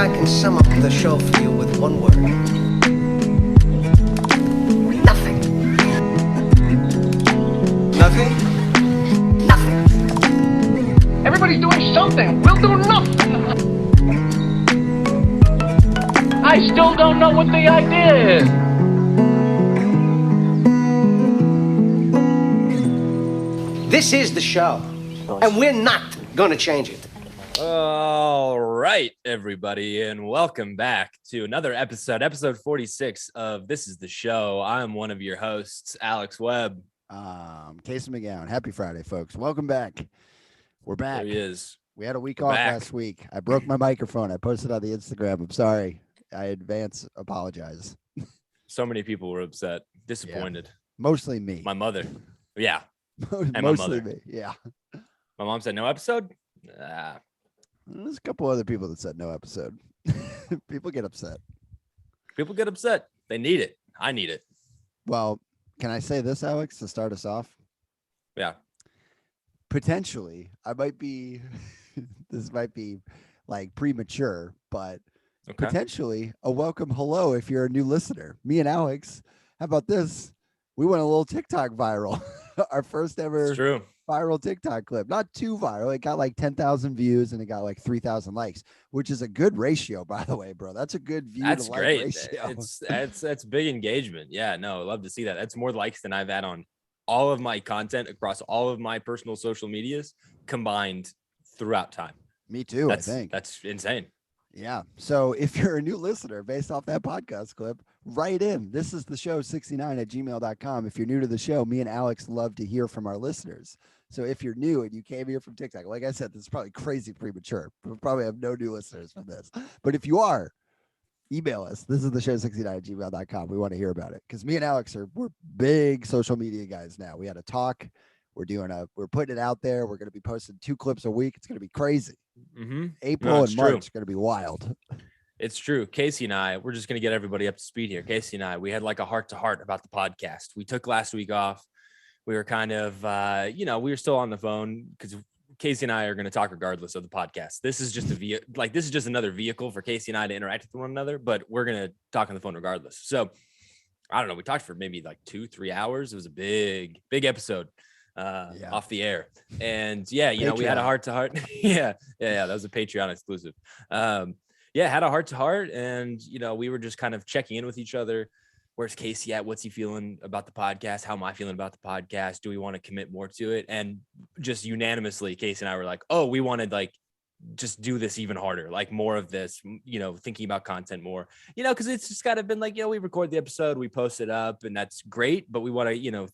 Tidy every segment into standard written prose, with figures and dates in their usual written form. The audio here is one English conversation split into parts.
I can sum up the show for you with one word. Nothing. Nothing? Nothing. Everybody's doing something. We'll do nothing. I still don't know what the idea is. This is the show, and we're not gonna change it. All right, everybody, and welcome back to another episode 46 of This is the Show. I'm one of your hosts, Alex Webb. Casey McGowan. Happy Friday, folks. Welcome back. We're back. There he is. We had a week We're off back. last week. I broke my microphone. I posted on the Instagram. I'm sorry. I advance apologize. So many people were upset, disappointed. Mostly me. My mother. Yeah. my Mostly mother. me. Yeah. My mom said no episode. There's a couple other people that said no episode. People get upset. People get upset. They need it. I need it. Well, can I say this, Alex, to start us off? Yeah. Potentially, I might be, this might be like premature, but Okay. potentially a welcome hello if you're a new listener. Me and Alex, how about this? We went a little TikTok viral. Our first ever It's true. viral TikTok clip. Not too viral. It got like 10,000 views and it got like 3,000 likes, which is a good ratio, by the way, bro. That's a good view That's to like great. ratio. That's big engagement. Yeah, no, I love to see that. That's more likes than I've had on all of my content across all of my personal social medias combined throughout time. Me too, That's, I think. that's insane. Yeah. So if you're a new listener based off that podcast clip, write in. This is the show 69@gmail.com. If you're new to the show, me and Alex love to hear from our listeners. So if you're new and you came here from TikTok, like I said, this is probably crazy premature. We'll probably have no new listeners from this. But if you are, email us. This is the show 69@gmail.com. We want to hear about it because me and Alex we're big social media guys now. We had a talk. We're putting it out there. We're going to be posting 2 clips a week. It's going to be crazy. Mm-hmm. April and March are going to be wild. It's true. Casey and I, we're just going to get everybody up to speed here. Casey and I, we had like a heart-to-heart about the podcast. We took last week off. We were kind of, we were still on the phone because Casey and I are going to talk regardless of the podcast. This is just this is just another vehicle for Casey and I to interact with one another, but we're going to talk on the phone regardless. So I don't know. We talked for maybe like 2-3 hours. It was a big episode off the air. And we had a heart-to-heart. Yeah. That was a Patreon exclusive. Had a heart-to-heart, and we were just kind of checking in with each other. Where's Casey at? What's he feeling about the podcast? How am I feeling about the podcast? Do we want to commit more to it? And just unanimously, Casey and I were like, oh, we want to like just do this even harder, like more of this, thinking about content more, because it's just kind of been like, we record the episode, we post it up, and that's great, but we want to,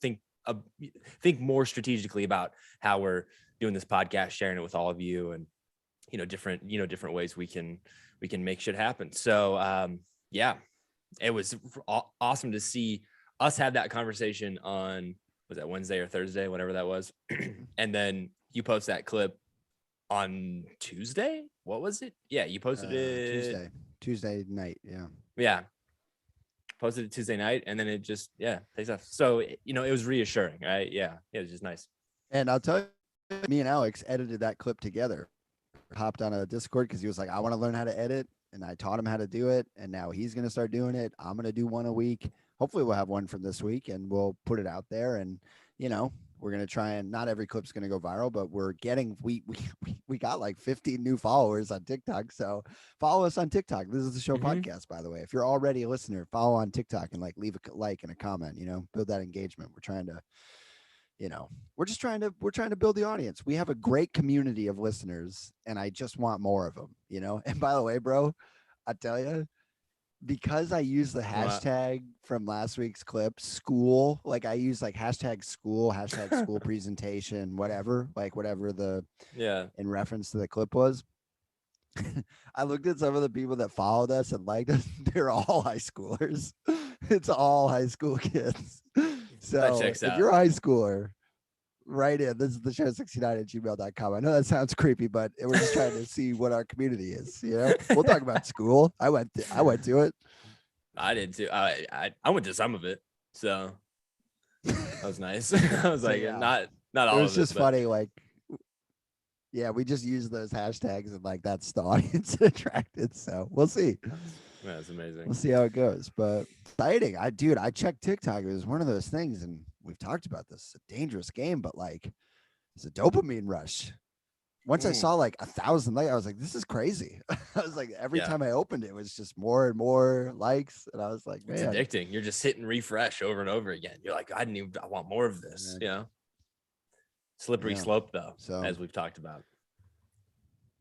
think more strategically about how we're doing this podcast, sharing it with all of you, and different ways we can make shit happen. So it was awesome to see us have that conversation on, was that Wednesday or Thursday, whatever that was. And then you post that clip on Tuesday. What was it? Yeah, you posted it Tuesday night. Yeah. Posted it Tuesday night, and then it just takes off. So it was reassuring, right? Yeah, it was just nice. And I'll tell you, me and Alex edited that clip together. Hopped on a Discord because he was like, I want to learn how to edit, and I taught him how to do it, and now he's going to start doing it. I'm going to do one a week. Hopefully we'll have one from this week, and we'll put it out there, and we're going to try, and not every clip's going to go viral, but we're getting, we got like 15 new followers on TikTok. So follow us on TikTok. This is the show podcast, by the way. If you're already a listener, follow on TikTok and like leave a like and a comment, build that engagement. We're trying to, we're trying to build the audience. We have a great community of listeners, and I just want more of them, And by the way, bro, I tell you, because I use the hashtag from last week's clip, school, like I use like hashtag school presentation, whatever the in reference to the clip was. I looked at some of the people that followed us and liked us. They're all high schoolers. It's all high school kids. So if you're a high schooler, write in. This is the show 69@gmail.com. I know that sounds creepy, but we're just trying to see what our community is. We'll talk about school. I went to it. I did too. I went to some of it, so that was nice. I was like, not all of it. It was just funny, like Yeah, we just use those hashtags and like that's the audience it attracted. So we'll see. That's amazing. We'll see how it goes. But exciting. I checked TikTok. It was one of those things, and we've talked about this. It's a dangerous game, but like it's a dopamine rush. Once I saw like 1,000 likes, I was like, this is crazy. I was like, every time I opened it, it was just more and more likes. And I was like, man, it's addicting. You're just hitting refresh over and over again. You're like, I want more of this, you know? Slippery slope though, so, as we've talked about.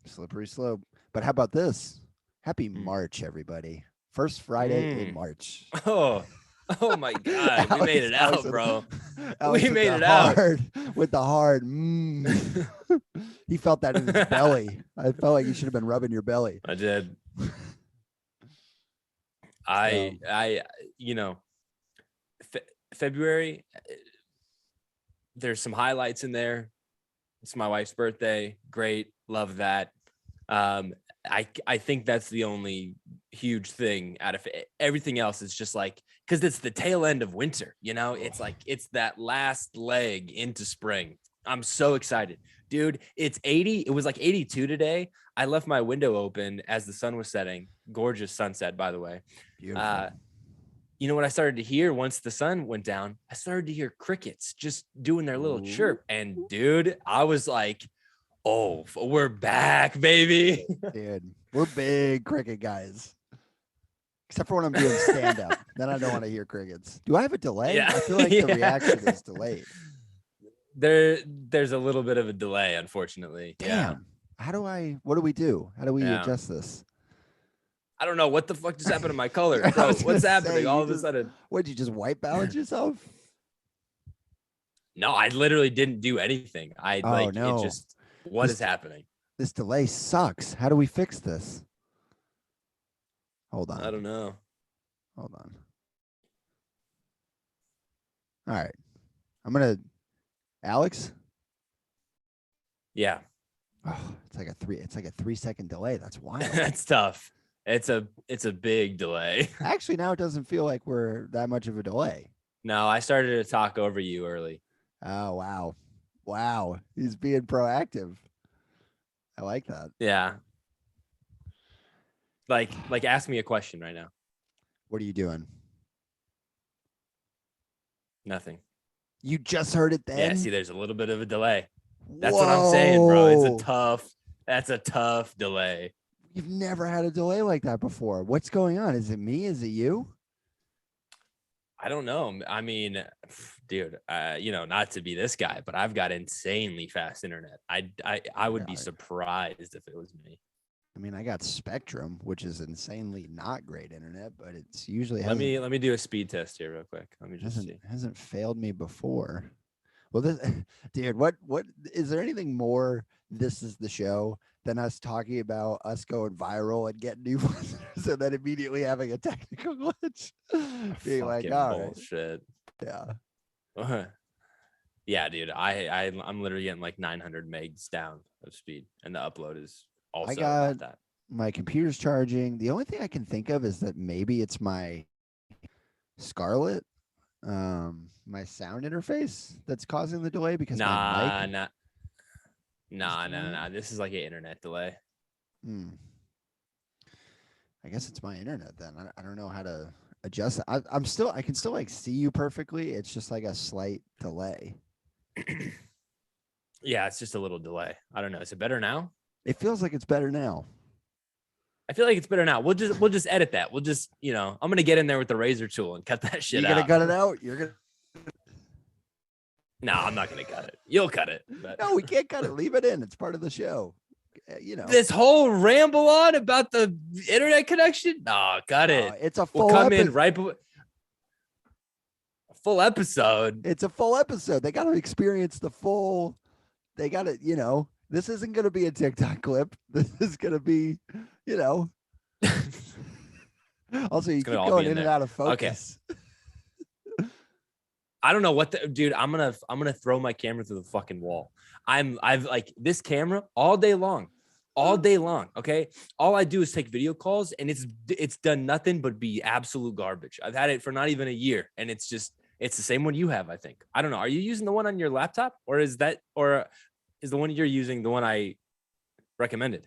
Slippery slope. But how about this? Happy March, everybody. First Friday in March. Oh my God. We made it out, bro. We made it out. With the hard. He felt that in his belly. I felt like you should have been rubbing your belly. I did. February, there's some highlights in there. It's my wife's birthday. Great. Love that. I think that's the only huge thing out of it. Everything else is just like, because it's the tail end of winter, you know, it's like, it's that last leg into spring. I'm so excited, dude. It's 80. It was like 82 today. I left my window open as the sun was setting. Gorgeous sunset, by the way. Beautiful. You know what I started to hear once the sun went down? I started to hear crickets just doing their little chirp. And dude, I was like, oh, we're back, baby. Dude, we're big cricket guys. Except for when I'm doing stand-up. Then I don't want to hear crickets. Do I have a delay? Yeah. I feel like the reaction is delayed. There's a little bit of a delay, unfortunately. Damn. Yeah. What do we do? How do we adjust this? I don't know. What the fuck just happened to my color? Bro, what's happening all of a sudden? What, did you just white balance yourself? No, I literally didn't do anything. It just, what is happening? This delay sucks. How do we fix this? Hold on. I don't know. Hold on. All right. Alex? Yeah. Oh, it's like a 3-second delay. That's wild. That's tough. It's a big delay. Actually, now it doesn't feel like we're that much of a delay. No, I started to talk over you early. Oh, wow. Wow. He's being proactive. I like that. Yeah. Like ask me a question right now. What are you doing? Nothing. You just heard it then? Yeah, see, there's a little bit of a delay. That's what I'm saying, bro. That's a tough delay. You've never had a delay like that before. What's going on? Is it me? Is it you? I don't know. I mean, dude, not to be this guy, but I've got insanely fast internet. I would be surprised if it was me. I mean, I got Spectrum, which is insanely not great internet, but it's usually let me do a speed test here real quick. Let me just see. Hasn't failed me before. Well, dude, what is there anything more? This is the show than us talking about us going viral and getting new listeners and then immediately having a technical glitch. Being like, all right. Bullshit. Yeah. Yeah, dude. I'm literally getting like 900 megs down of speed, and the upload is also about that. My computer's charging. The only thing I can think of is that maybe it's my Scarlett, my sound interface that's causing the delay because my mic. Nah. This is like an internet delay. I guess it's my internet then. I don't know how to adjust it. I can still like see you perfectly. It's just like a slight delay. Yeah, it's just a little delay. I don't know. Is it better now? It feels like it's better now. I feel like it's better now. We'll just edit that. We'll just, I'm gonna get in there with the razor tool and cut that shit out. You're gonna cut it out? You're gonna No, I'm not gonna cut it. You'll cut it. But... No, we can't cut it. Leave it in. It's part of the show. This whole ramble on about the internet connection. No, cut it. It's a full. We'll come in right. A full episode. It's a full episode. They got to experience the full. They got to, This isn't gonna be a TikTok clip. This is gonna be, Also, you keep going in and out of focus. Okay. I don't know what dude. I'm gonna throw my camera through the fucking wall. I've like this camera all day long. Okay. All I do is take video calls and it's done nothing but be absolute garbage. I've had it for not even a year and it's the same one you have, I think. I don't know. Are you using the one on your laptop or is the one you're using the one I recommended?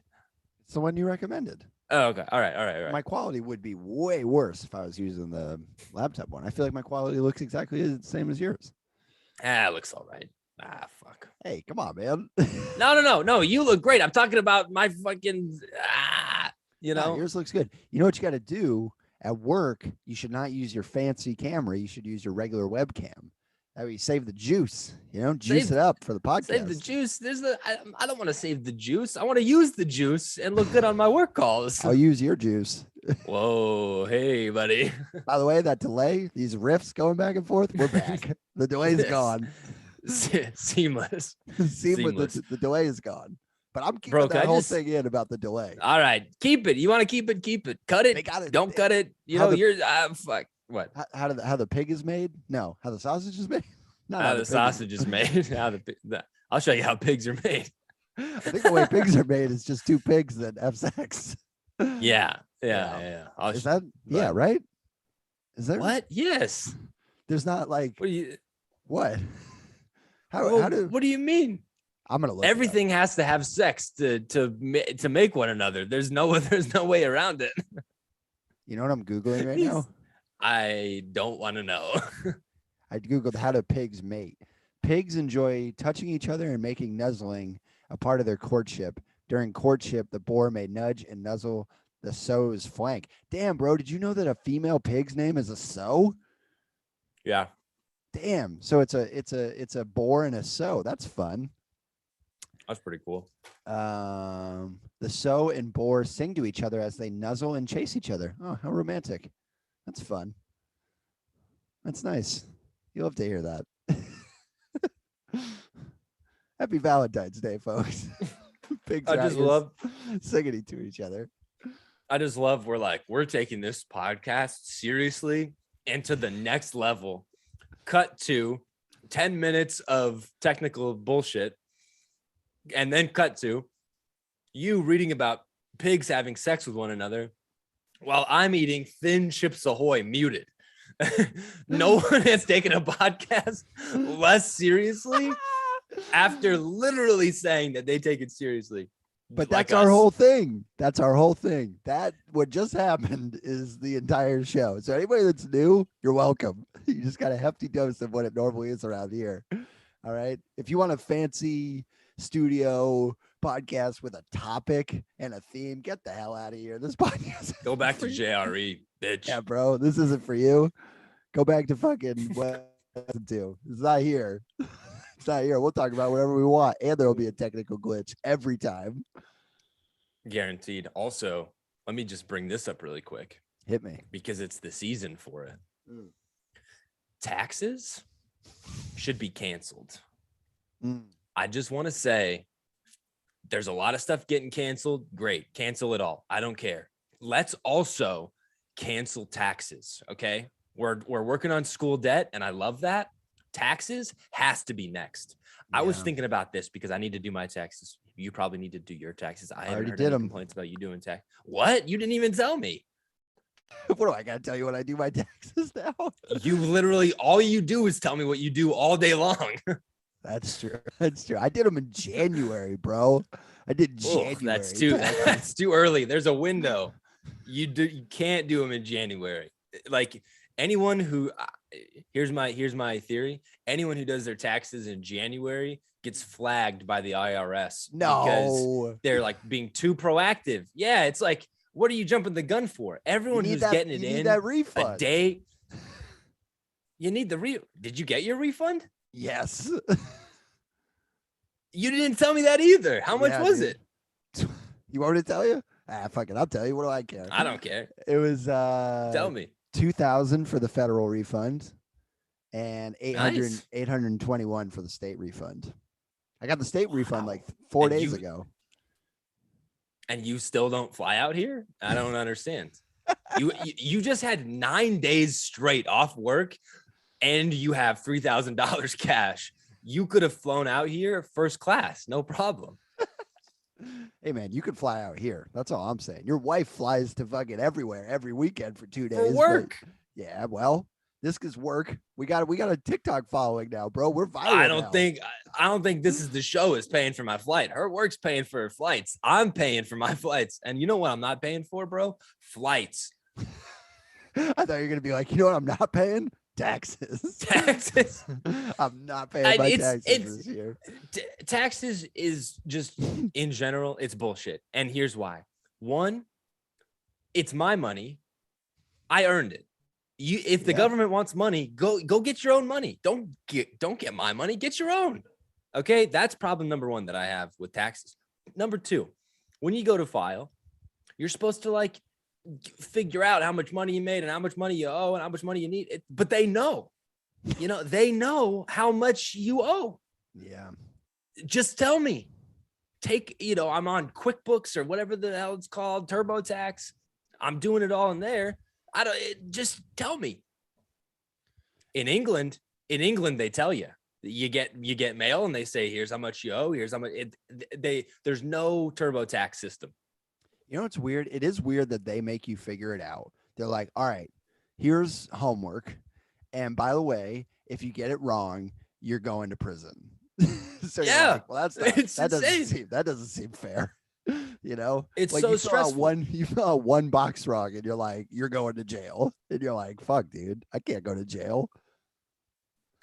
It's the one you recommended. Oh, okay. All right. My quality would be way worse if I was using the laptop one. I feel like my quality looks exactly the same as yours. It looks all right. Fuck. Hey, come on, man. No. You look great. I'm talking about my fucking, Yours looks good. You know what you got to do at work? You should not use your fancy camera. You should use your regular webcam. That way you save the juice, juice it up for the podcast. Save the juice. I don't want to save the juice. I want to use the juice and look good on my work calls. I'll use your juice. Whoa. Hey, buddy. By the way, that delay, these riffs going back and forth, we're back. The delay's gone. Seamless. The delay is gone. But I'm keeping that whole thing in about the delay. All right. Keep it. You want to keep it? Keep it. Cut it. Don't cut it. You're fuck. What? How the pig is made? No. How the sausage is made? Not how the sausage is made. I'll show you how pigs are made. I think the way pigs are made is just two pigs that have sex. Yeah. Is that right? Is there what? Yes. There's not like what? What do you mean? I'm gonna look. Everything has to have sex to make one another. There's no way around it. You know what I'm Googling right now? I don't want to know. I Googled how do pigs mate. Pigs enjoy touching each other and making nuzzling a part of their courtship. During courtship, the boar may nudge and nuzzle the sow's flank. Damn, bro, did you know that a female pig's name is a sow? Yeah. Damn. So it's a boar and a sow. That's fun. That's pretty cool. The sow and boar sing to each other as they nuzzle and chase each other. Oh, how romantic. That's fun. That's nice. You'll have to hear that. Happy Valentine's Day, folks. Pigs I just love singing to each other. I just love we're taking this podcast seriously and to the next level. Cut to 10 minutes of technical bullshit. And then cut to you reading about pigs having sex with one another while I'm eating Thin Chips Ahoy muted. No one has taken a podcast less seriously after literally saying that they take it seriously. But that's our whole thing. That's our whole thing. That what just happened is the entire show. So anybody that's new, you're welcome. You just got a hefty dose of what it normally is around here. All right. If you want a fancy studio podcast with a topic and a theme, get the hell out of here. This podcast. Go back to JRE, bitch. Yeah, bro. This isn't for you. Go back to fucking what to. It's not here. It's not here. We'll talk about whatever we want. And there will be a technical glitch every time. Guaranteed. Also, let me just bring this up really quick. Hit me. Because it's the season for it. Taxes should be canceled. I just want to say there's a lot of stuff getting canceled. Great. Cancel it all. I don't care. Let's also cancel taxes. Okay. We're working on school debt and I love that. Taxes has to be next. I was thinking about this because I need to do my taxes. You probably need to do your taxes. I haven't heard any complaints about you doing tax. What? You didn't even tell me. What do I got to tell you when I do my taxes now? You literally, all you do is tell me what you do all day long. That's true. That's true. I did them in January, bro. I did January. That's too early. There's a window. You can't do them in January. Like anyone who here's my theory. Anyone who does their taxes in January gets flagged by the IRS. No, because they're like being too proactive. Yeah, it's like, what are you jumping the gun for? Everyone who's getting it in that refund a day. You need the Did you get your refund? Yes. You didn't tell me that either. How much was it? You want me to tell you? Fuck it. I'll tell you. What do I care? I don't care. It was tell me. $2,000 for the federal refund and $821 for the state refund. I got the state refund like 4 days ago. And you still don't fly out here? I don't understand. You just had 9 days straight off work and you have $3,000 cash. You could have flown out here first class, no problem. Hey man, you could fly out here. That's all I'm saying. Your wife flies to fucking everywhere every weekend for 2 days. For work. Yeah, well, this is work. We got a TikTok following now, bro. We're viral. I don't think I don't think this is the show is paying for my flight. Her work's paying for her flights. I'm paying for my flights. And you know what I'm not paying for, bro? Flights. I thought you were gonna be like, you know what I'm not paying? Taxes. Taxes. I'm not paying my taxes this year. Taxes is just in general, it's bullshit. And here's why. One, it's my money. I earned it. If the government wants money, go get your own money. Don't get my money. Get your own. Okay, that's problem number one that I have with taxes. Number two, when you go to file, you're supposed to like figure out how much money you made and how much money you owe and how much money you need. But they know, they know how much you owe. Yeah. Just tell me. I'm on QuickBooks or whatever the hell it's called, TurboTax. I'm doing it all in there. Just tell me. In England, they tell you. You get mail and they say, here's how much you owe. Here's how much. There's no TurboTax system. You know what's weird? It is weird that they make you figure it out. They're like, all right, here's homework. And by the way, if you get it wrong, you're going to prison. So yeah, like, well, that doesn't seem fair. It's like so stressful. You fill out one box wrong and you're like, you're going to jail. And you're like, fuck, dude, I can't go to jail.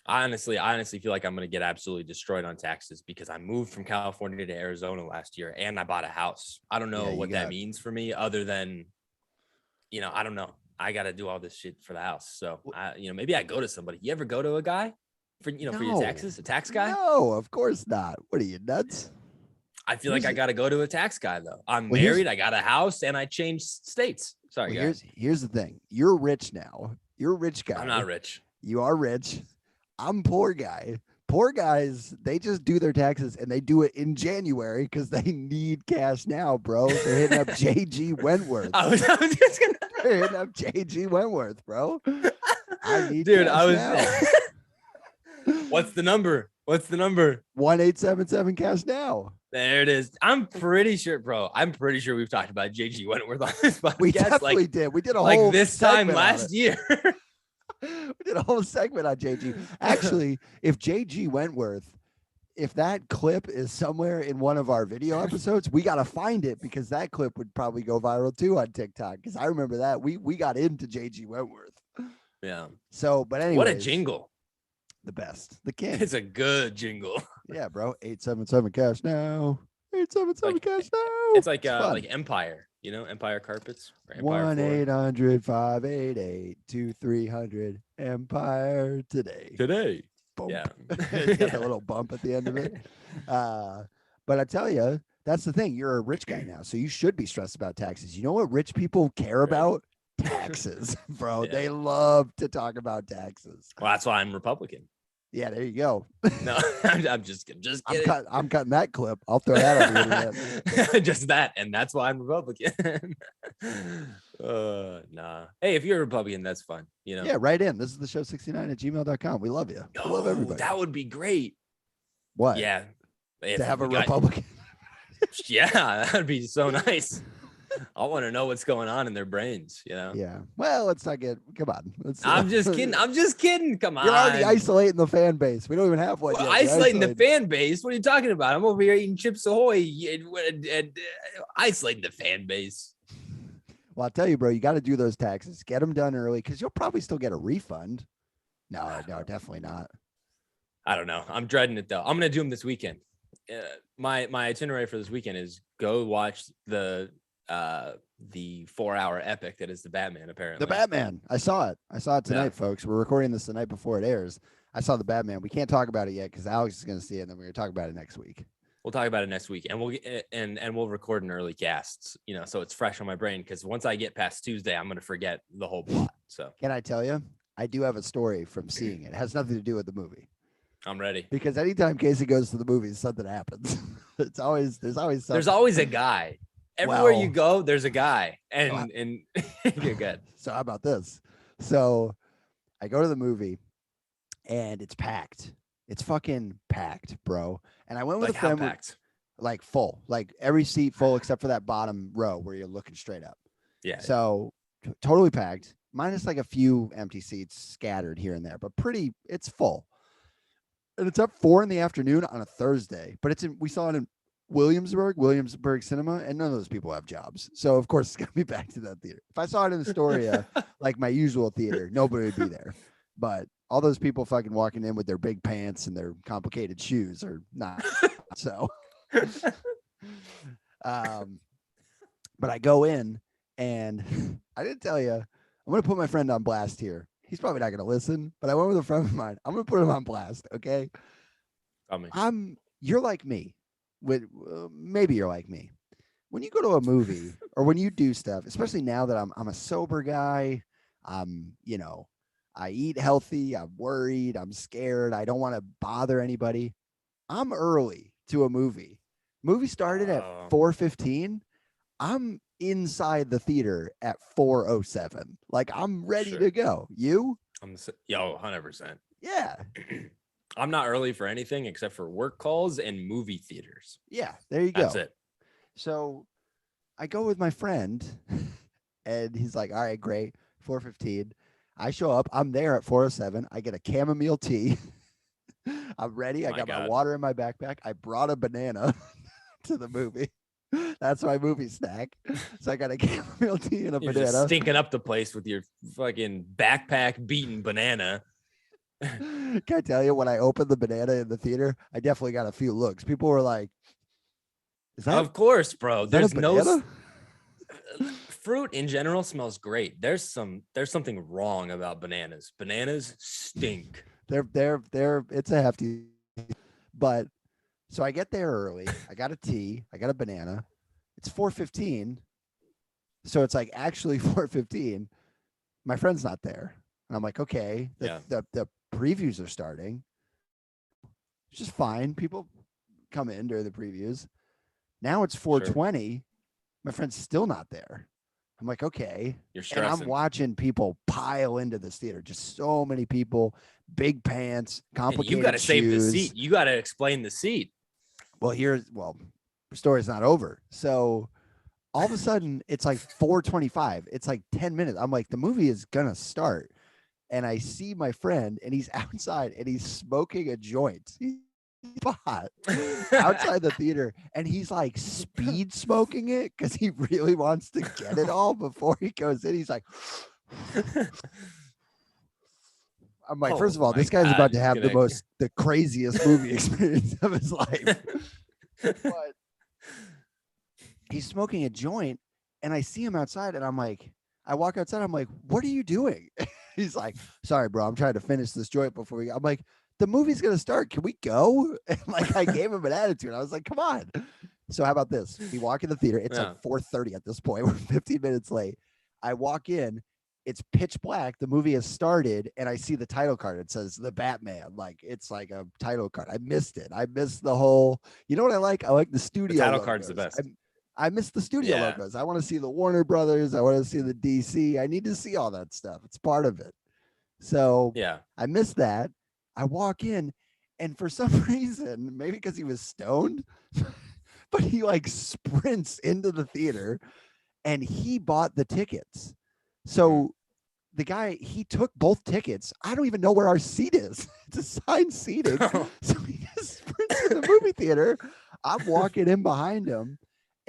I honestly feel like I'm going to get absolutely destroyed on taxes because I moved from California to Arizona last year and I bought a house. I don't know what that means for me other than, I don't know. I got to do all this shit for the house. So, maybe I go to somebody. You ever go to a guy for your taxes, a tax guy? No, of course not. What are you, nuts? I feel like I got to go to a tax guy though. I'm married. I got a house and I changed states. Sorry. Here's the thing. You're rich now. You're a rich guy. I'm not rich. You are rich. I'm poor guy. Poor guys, they just do their taxes and they do it in January because they need cash now, bro. They're hitting up JG Wentworth. They're hitting up JG Wentworth, bro. I need cash now. What's the number? 1877 cash now. There it is. I'm pretty sure we've talked about JG Wentworth on this podcast. We definitely did. We did a whole like this time last year. We did a whole segment on JG. Actually, if JG Wentworth, if that clip is somewhere in one of our video episodes, we got to find it because that clip would probably go viral too on TikTok. Because I remember that we got into JG Wentworth. Yeah. So, but anyway, what a jingle. The best. The king. It's a good jingle. Yeah, bro. 877 cash now. 877 cash now. It's like Empire. Empire carpets. 1-800-588-2300 Empire today. Boom. Yeah. It's got a little bump at the end of it. But I tell you, that's the thing. You're a rich guy now, so you should be stressed about taxes. You know what rich people care about? Taxes, bro. Yeah. They love to talk about taxes. Well, that's why I'm Republican. Yeah, there you go. No, I'm just kidding. I'm cutting that clip. I'll throw that on the internet. Just that, and that's why I'm Republican. Nah. Hey, if you're a Republican, that's fun. Yeah, right in. This is the show 69@gmail.com. We love you. We love everybody. That would be great. What? Yeah. To have a Republican. Yeah, that would be so nice. I want to know what's going on in their brains, Yeah. Well, let's not get. Come on. I'm just kidding. Come on. You're already isolating the fan base. We don't even have one yet. Isolating the fan base. What are you talking about? I'm over here eating Chips Ahoy and isolating the fan base. Well, I'll tell you, bro. You got to do those taxes. Get them done early because you'll probably still get a refund. No, definitely not. I don't know. I'm dreading it though. I'm gonna do them this weekend. My itinerary for this weekend is go watch the 4-hour epic that is the Batman. Apparently the Batman. I saw it tonight, folks. We're recording this the night before it airs. I saw the Batman. We can't talk about it yet because Alex is going to see it, and then we're going to talk about it next week. We'll talk about it next week, and we'll record an early cast, so it's fresh on my brain because once I get past Tuesday, I'm going to forget the whole plot. So can I tell you, I do have a story from seeing it. It has nothing to do with the movie. I'm ready. Because anytime Casey goes to the movies, something happens. There's always something. There's always a guy. Everywhere you go, there's a guy, and you're good. So how about this? So I go to the movie, and it's packed. It's fucking packed, bro. And I went with a friend. How packed? Like full, like every seat full except for that bottom row where you're looking straight up. Yeah. So totally packed, minus like a few empty seats scattered here and there, but it's full. And it's at 4 p.m. on a Thursday, but we saw it in Williamsburg Cinema, and none of those people have jobs. So of course it's gonna be back to that theater. If I saw it in Astoria, like my usual theater, nobody would be there. But all those people fucking walking in with their big pants and their complicated shoes are not. So, but I go in, and I didn't tell you, I'm gonna put my friend on blast here. He's probably not gonna listen, but I went with a friend of mine. I'm gonna put him on blast, okay? You're like me. Maybe you're like me. When you go to a movie or when you do stuff, especially now that I'm a sober guy, I eat healthy, I'm worried, I'm scared, I don't want to bother anybody. I'm early to a movie. Movie started at 4:15. I'm inside the theater at 4:07. Like I'm ready to go. You? 100%. Yeah. I'm not early for anything except for work calls and movie theaters. Yeah, there you go. That's it. So I go with my friend, and he's like, all right, great. 4:15. I show up. I'm there at 4:07. I get a chamomile tea. I'm ready. I got my water in my backpack. I brought a banana to the movie. That's my movie snack. So I got a chamomile tea and a banana. Just stinking up the place with your fucking backpack beaten banana. Can I tell you, when I opened the banana in the theater, I definitely got a few looks. People were like, "Is that?" Of course, bro. There's no fruit in general smells great. There's something wrong about bananas. Bananas stink. They're it's a hefty. But so I get there early. I got a tea. I got a banana. It's 4:15. So it's like actually 4:15. My friend's not there. And I'm like, okay, the previews are starting. It's just fine. People come in during the previews. Now it's 4:20. Sure. My friend's still not there. I'm like, okay. You're stressing. And I'm watching people pile into this theater. Just so many people, big pants, complicated shoes. You got to save the seat. You got to explain the seat. Well, the story's not over. So all of a sudden, it's like 4:25. It's like 10 minutes. I'm like, the movie is going to start. And I see my friend, and he's outside, and he's smoking a joint. He's hot outside the theater, and he's like speed smoking it because he really wants to get it all before he goes in. He's like, I'm like, first of all, this guy's about to have the craziest movie experience of his life. But he's smoking a joint, and I see him outside, and I'm like, I walk outside, I'm like, what are you doing? He's like, sorry, bro, I'm trying to finish this joint before I'm like, the movie's going to start. Can we go? And like, I gave him an attitude. I was like, come on. So how about this? We walk in the theater. It's like 4:30 at this point. We're 15 minutes late. I walk in. It's pitch black. The movie has started, and I see the title card. It says The Batman. Like, it's like a title card. I missed it. I missed the whole, you know what I like? I like the studio. The title card's the best. I miss the studio logos. I want to see the Warner Brothers. I want to see the DC. I need to see all that stuff. It's part of it. So I missed that. I walk in, and for some reason, maybe because he was stoned, but he like sprints into the theater, and he bought the tickets. So the guy, he took both tickets. I don't even know where our seat is. It's assigned seating. So he just sprints in the movie theater. I'm walking in behind him.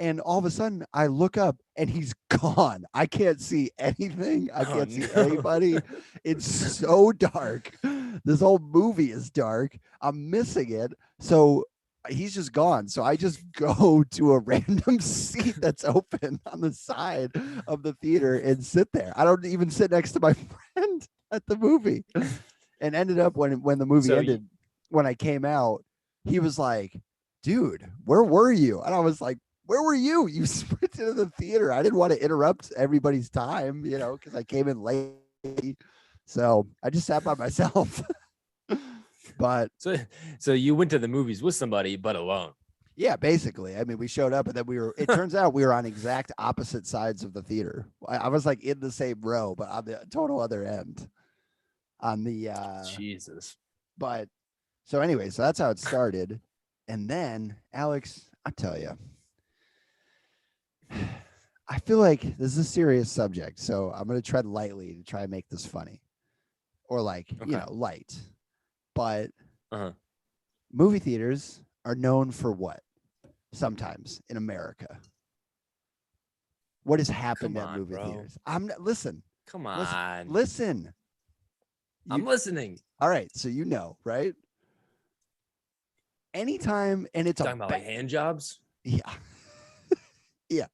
And all of a sudden, I look up, and he's gone. I can't see anything. I can't see anybody. It's so dark. This whole movie is dark. I'm missing it. So he's just gone. So I just go to a random seat that's open on the side of the theater and sit there. I don't even sit next to my friend at the movie. And ended up when the movie ended, when I came out, he was like, dude, where were you? And I was like, where were you? You sprinted to the theater. I didn't want to interrupt everybody's time, because I came in late. So I just sat by myself. But so you went to the movies with somebody, but alone. Yeah, basically. I mean, we showed up, and then it turns out we were on exact opposite sides of the theater. I was like in the same row, but on the total other end. On the Jesus. But so anyway, so that's how it started. And then, Alex, I tell you, I feel like this is a serious subject, so I'm going to tread lightly to try and make this funny, or light. But movie theaters are known for what? Sometimes in America. What has happened Come at on, movie bro. theaters? I'm not, listen. Come on. Listen. I'm listening. All right, so right? Anytime, and it's Talking about like hand jobs. Yeah. yeah.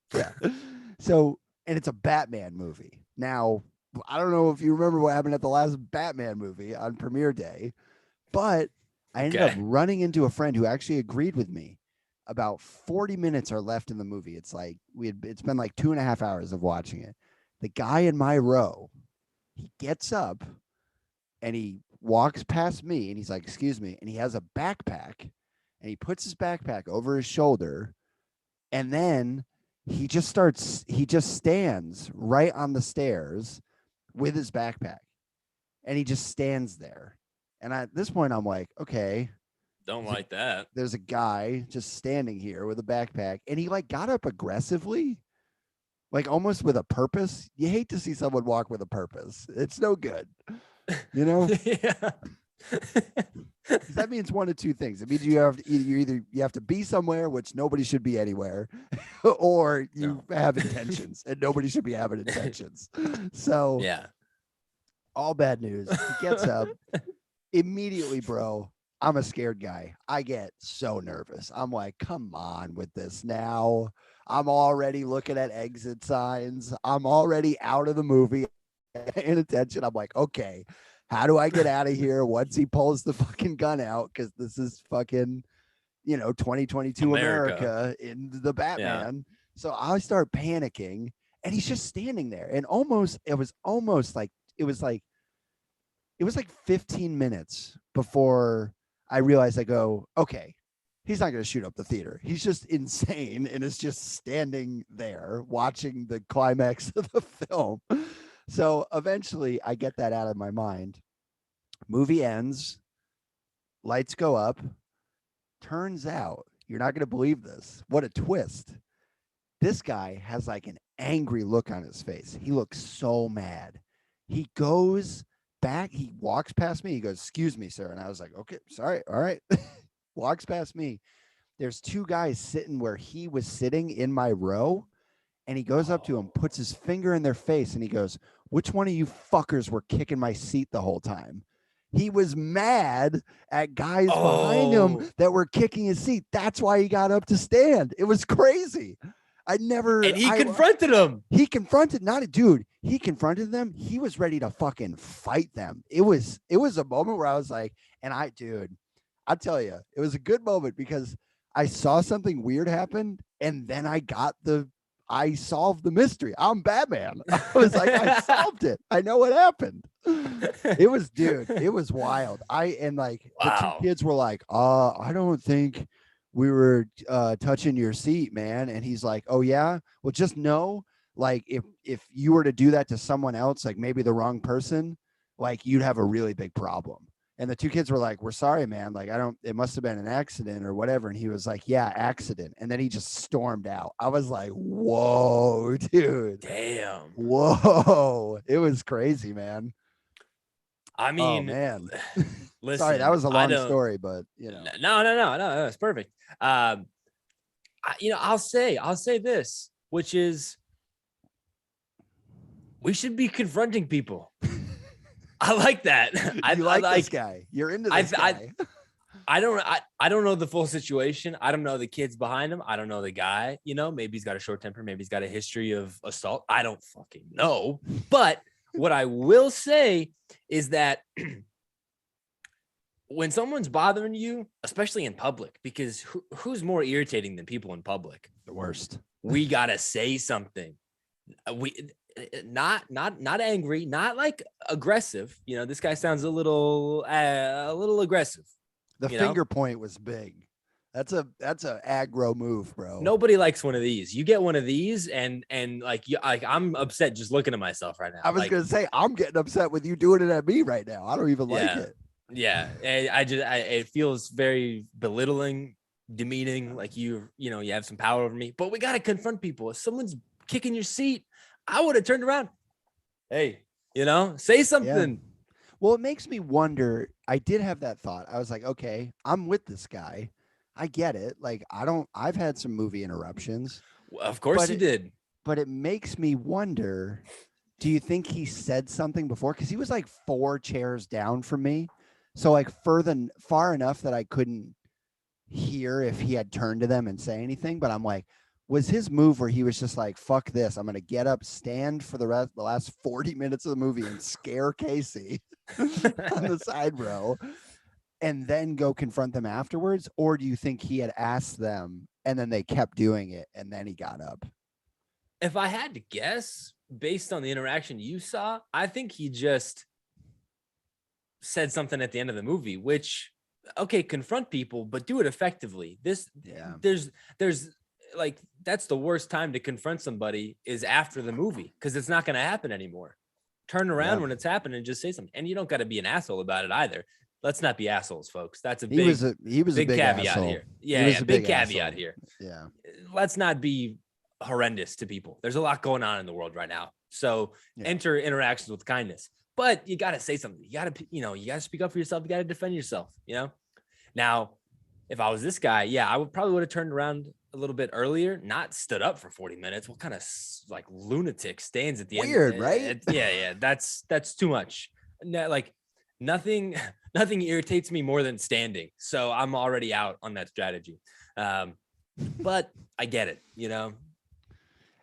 So, and it's a Batman movie. Now, I don't know if you remember what happened at the last Batman movie on premiere day, but I ended up running into a friend who actually agreed with me. About 40 minutes are left in the movie. It's like it's been like 2.5 hours of watching it. The guy in my row, he gets up and he walks past me and he's like, excuse me. And he has a backpack and he puts his backpack over his shoulder. And then he just stands right on the stairs with his backpack and he just stands there. And at this point, I'm like, okay. Don't like that. There's a guy just standing here with a backpack and he like got up aggressively, like almost with a purpose. You hate to see someone walk with a purpose. It's no good, you know? Yeah. That means one of two things. It means you have to be somewhere, which nobody should be anywhere, or you have intentions and nobody should be having intentions. So yeah, all bad news. He gets up immediately, bro. I'm a scared guy. I get so nervous. I'm like, come on with this now. I'm already looking at exit signs. I'm already out of the movie in attention. I'm like, okay, how do I get out of here once he pulls the fucking gun out? Because this is fucking, 2022 America in the Batman. Yeah. So I start panicking and he's just standing there. And it was like 15 minutes before I realized, I go, okay, he's not going to shoot up the theater. He's just insane and is just standing there watching the climax of the film. So eventually I get that out of my mind. Movie ends, lights go up. Turns out, you're not going to believe this. What a twist. This guy has like an angry look on his face. He looks so mad. He goes back, he walks past me. He goes, excuse me, sir. And I was like, okay, sorry. All right. Walks past me. There's two guys sitting where he was sitting in my row. And he goes up to him, puts his finger in their face, and he goes, which one of you fuckers were kicking my seat the whole time? He was mad at guys behind him that were kicking his seat. That's why he got up to stand. It was crazy. And he confronted him. He confronted, he confronted them. He was ready to fucking fight them. It was a moment where I was like, I'll tell you, it was a good moment because I saw something weird happen and then I solved the mystery. I'm Batman. I was like, I solved it. I know what happened. It was wild. The two kids were like, I don't think we were touching your seat, man. And he's like, oh yeah, well, just know, like, if you were to do that to someone else, like maybe the wrong person, like you'd have a really big problem. And the two kids were like, we're sorry, man. Like, it must've been an accident or whatever. And he was like, yeah, accident. And then he just stormed out. I was like, whoa, dude. Damn. Whoa. It was crazy, man. I mean, man. Listen, sorry, that was a long story, but No, it's perfect. I'll say this, which is we should be confronting people. I like that. I like this guy. You're into this guy. I don't know the full situation. I don't know the kids behind him. I don't know the guy. Maybe he's got a short temper. Maybe he's got a history of assault. I don't fucking know. But what I will say is that when someone's bothering you, especially in public, because who's more irritating than people in public? The worst. We gotta say something. We not angry, not like aggressive. This guy sounds a little aggressive. The finger point was big. That's a aggro move, bro. Nobody likes one of these. You get one of these, and I'm upset just looking at myself right now. I was gonna say I'm getting upset with you doing it at me right now. I don't even like it. Yeah, it feels very belittling, demeaning. Like you have some power over me. But we gotta confront people. If someone's kicking your seat, I would have turned around. Hey, say something. Yeah. Well, it makes me wonder. I did have that thought. I was like, okay, I'm with this guy. I get it. Like, I've had some movie interruptions, Well, of course but you did. but it makes me wonder, do you think he said something before? Because he was like 4 chairs down from me. So like far enough that I couldn't hear if he had turned to them and say anything. But I'm like, was his move where he was just like, fuck this, I'm gonna get up, stand for the last 40 minutes of the movie and scare Casey on the side row and then go confront them afterwards? Or do you think he had asked them and then they kept doing it and then he got up? If I had to guess, based on the interaction you saw, I think he just said something at the end of the movie, which, okay, confront people, but do it effectively. There's like, that's the worst time to confront somebody is after the movie, because it's not going to happen anymore. Turn around when it's happening and just say something. And you don't got to be an asshole about it either. Let's not be assholes, folks. That's a big, he was a big caveat asshole. here. Yeah, big caveat asshole. here. Yeah. Let's not be horrendous to people. There's a lot going on in the world right now. So enter interactions with kindness. But you got to say something. You got to speak up for yourself. You got to defend yourself, Now, if I was this guy, I would have turned around a little bit earlier, not stood up for 40 minutes. What kind of like lunatic stands at the end? Weird, right? That's too much. Like nothing irritates me more than standing. So I'm already out on that strategy. But I get it,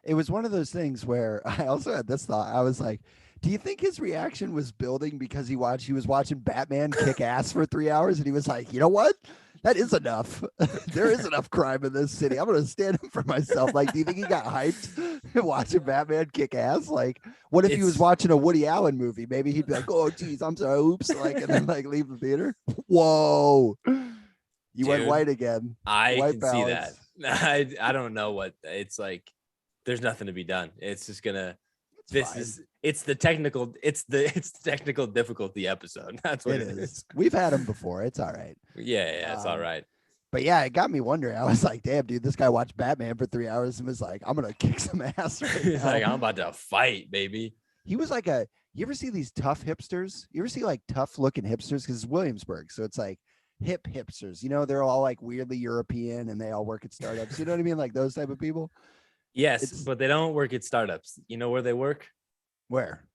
It was one of those things where I also had this thought. I was like, do you think his reaction was building because he was watching Batman kick ass for 3 hours and he was like, you know what? That is enough. There is enough crime in this city. I'm going to stand up for myself. Like, do you think he got hyped watching Batman kick ass? Like, what if he was watching a Woody Allen movie? Maybe he'd be like, oh, geez, I'm sorry. Oops. Like, and then like leave the theater. Whoa. You went white again. I white can balance. see that. I don't know what it's like. There's nothing to be done. It's just gonna. It's the technical difficulty episode. That's what it is. We've had them before. It's all right. Yeah, it's all right. But yeah, it got me wondering. I was like, damn, dude, this guy watched Batman for 3 hours and was like, I'm gonna kick some ass right He's now. like, I'm about to fight, baby. He was like you ever see these tough hipsters? You ever see like tough looking hipsters? Because it's Williamsburg. So it's like hip hipsters. They're all like weirdly European and they all work at startups. You know what I mean? Like those type of people. Yes, but they don't work at startups. You know where they work? Where?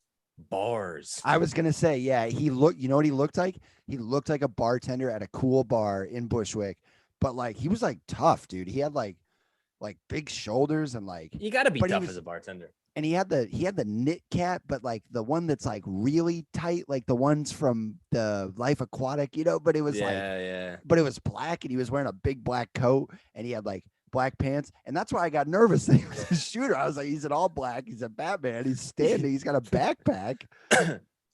Bars. I was gonna say, yeah. You know what he looked like? He looked like a bartender at a cool bar in Bushwick, but like he was like tough, dude. He had like big shoulders and like you got to be tough as a bartender. And he had the knit cap, but like the one that's like really tight, like the ones from the Life Aquatic, but it was but it was black and he was wearing a big black coat and he had like black pants. And that's why I got nervous that he was a shooter. I was like, he's in all black. He's a Batman. He's standing. He's got a backpack.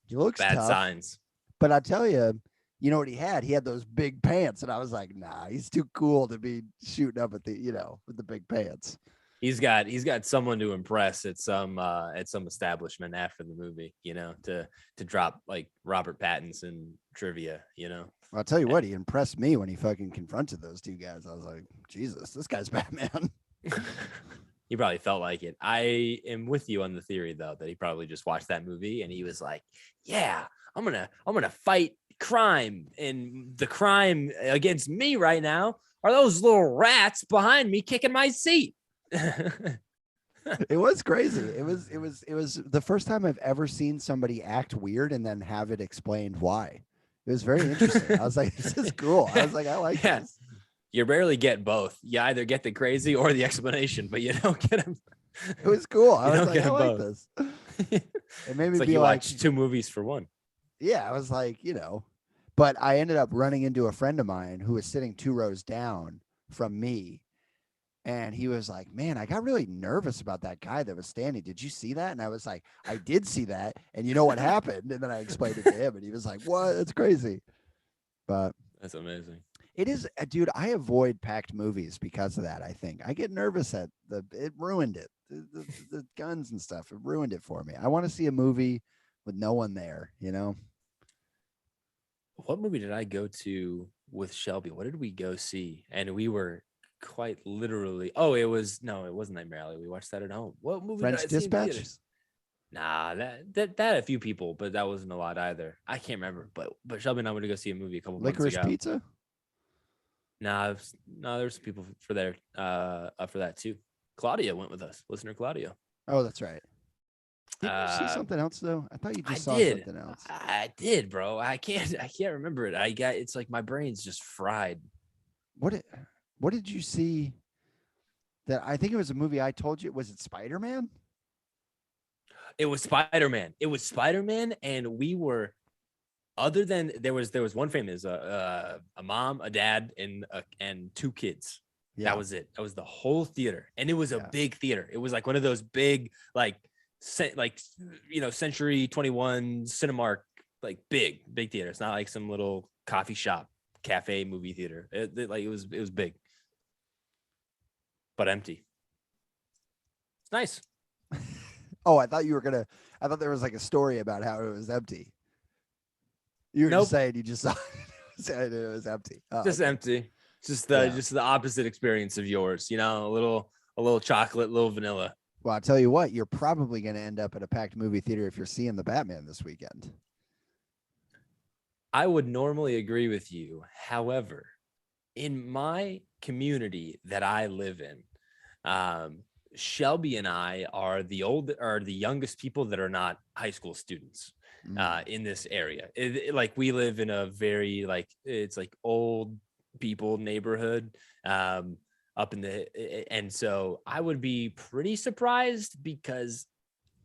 He looks bad tough. Signs. But I tell you, you know what he had? He had those big pants. And I was like, nah, he's too cool to be shooting up at with the big pants. He's got someone to impress at some establishment after the movie, to drop like Robert Pattinson trivia, I'll tell you what, he impressed me when he fucking confronted those two guys. I was like, Jesus, this guy's Batman. He probably felt like it. I am with you on the theory though, that he probably just watched that movie and he was like, yeah, I'm gonna fight crime, and the crime against me right now are those little rats behind me kicking my seat. It was crazy. It was the first time I've ever seen somebody act weird and then have it explained why. It was very interesting. I was like, this is cool. I was like, I like this. You rarely get both. You either get the crazy or the explanation, but you don't get them. It was cool. I was like, I like this. It made me like be you like, watch 2 movies for one. Yeah, I was like, but I ended up running into a friend of mine who was sitting 2 rows down from me. And he was like, man, I got really nervous about that guy that was standing. Did you see that? And I was like, I did see that. And you know what happened? And then I explained it to him and he was like, what? That's crazy. But that's amazing. It is, dude. I avoid packed movies because of that. I think I get nervous it ruined it. The guns and stuff, it ruined it for me. I want to see a movie with no one there, What movie did I go to with Shelby? What did we go see? And we were quite literally, it wasn't Nightmare Alley. We watched that at home. What movie? French did I see in Dispatch? theaters? Nah, that a few people, but that wasn't a lot either. I can't remember, but Shelby and I went to go see a movie a couple months Licorice ago. Pizza? Nah, no, there's some people for there up for that too. Claudia went with us, listener Claudia. Oh, that's right. Didn't you see something else though? I thought you just saw did. something else. I did, bro. I can't remember it. It's like my brain's just fried. What did you see? That I think it was a movie. I told you, was it Spider-Man? It was Spider-Man. And we were, other than there was one family, there's a mom, a dad, and two kids. Yeah. That was it. That was the whole theater, and it was a big theater. It was like one of those big, like Century 21 Cinemark, like big theater. It's not like some little coffee shop, cafe, movie theater. It was big, but empty. It's nice. Oh, I thought there was like a story about how it was empty. You were Nope. just saying you just saw it was empty. Oh, just okay. Empty. Just the opposite experience of yours, a little chocolate, little vanilla. Well, I'll tell you what, you're probably going to end up at a packed movie theater if you're seeing the Batman this weekend. I would normally agree with you. However, in my community that I live in, Shelby and I are the youngest people that are not high school students in this area. Like we live in a very it's like old people neighborhood up in and so I would be pretty surprised because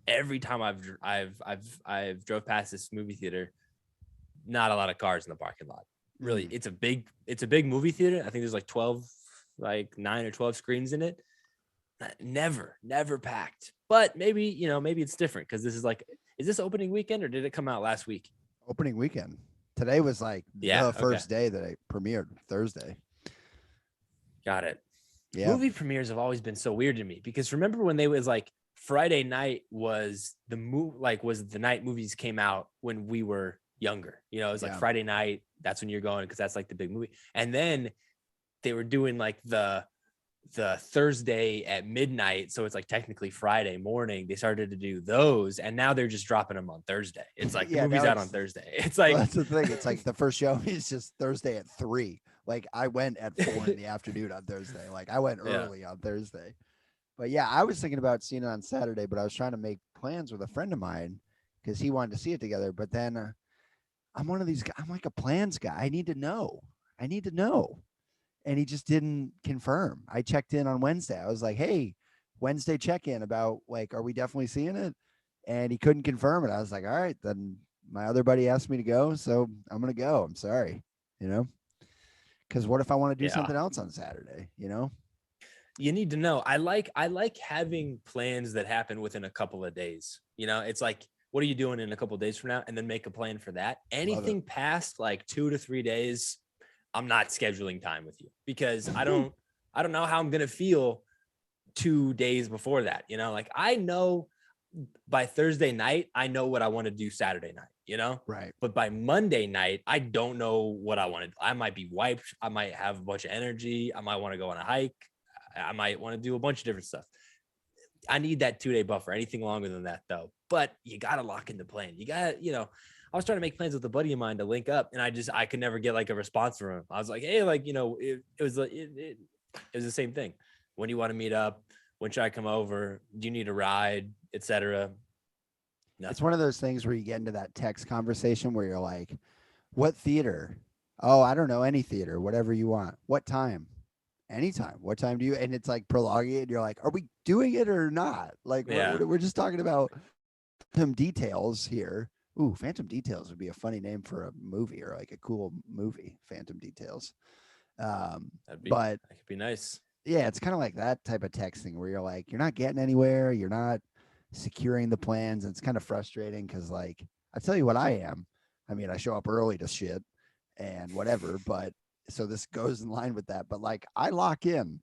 every time I've drove past this movie theater, not a lot of cars in the parking lot. Really, it's a big movie theater. I think there's like 9 or 12 screens in it. Never packed. But maybe it's different because is this opening weekend or did it come out last week? Opening weekend. Today was like the first day that it premiered, Thursday. Got it. Yeah. Movie premieres have always been so weird to me because remember when they was like Friday night was was the night movies came out when we were younger. It was like Friday night. That's when you're going because that's like the big movie. And then they were doing like the Thursday at midnight, so it's like technically Friday morning. They started to do those, and now they're just dropping them on Thursday. It's like the movie's out on Thursday. It's like that's the thing. It's like the first show is just Thursday at 3. Like I went at 4 in the afternoon on Thursday. Like I went early on Thursday. But yeah, I was thinking about seeing it on Saturday, but I was trying to make plans with a friend of mine because he wanted to see it together. But then I'm one of these guys. I'm like a plans guy. I need to know. And he just didn't confirm. I checked in on Wednesday. I was like, hey, Wednesday check-in about like, are we definitely seeing it? And he couldn't confirm it. I was like, all right, then my other buddy asked me to go. So I'm going to go. I'm sorry, because what if I want to do something else on Saturday, You need to know. I like having plans that happen within a couple of days. It's like, what are you doing in a couple of days from now? And then make a plan for that. Anything past like 2 to 3 days, I'm not scheduling time with you because I don't know how I'm going to feel 2 days before that. Like I know by Thursday night, I know what I want to do Saturday night, Right. But by Monday night, I don't know what I want to do. I might be wiped. I might have a bunch of energy. I might want to go on a hike. I might want to do a bunch of different stuff. I need that 2-day buffer. Anything longer than that though, but you got to lock in the plan. You got to, I was trying to make plans with a buddy of mine to link up, and I could never get like a response from him. I was like, hey, it was the same thing. When do you want to meet up? When should I come over? Do you need a ride, etc.? It's one of those things where you get into that text conversation where you're like, what theater? Oh, I don't know, any theater, whatever you want. What time? Anytime. What time do you? And it's like prolonging it. And you're like, are we doing it or not? Like we're just talking about some details here. Ooh, Phantom Details would be a funny name for a movie or like a cool movie, Phantom Details. That could be nice. Yeah, it's kind of like that type of texting where you're like, you're not getting anywhere. You're not securing the plans. And it's kind of frustrating because like, I tell you what I am. I mean, I show up early to shit and whatever, but so this goes in line with that. But like, I lock in.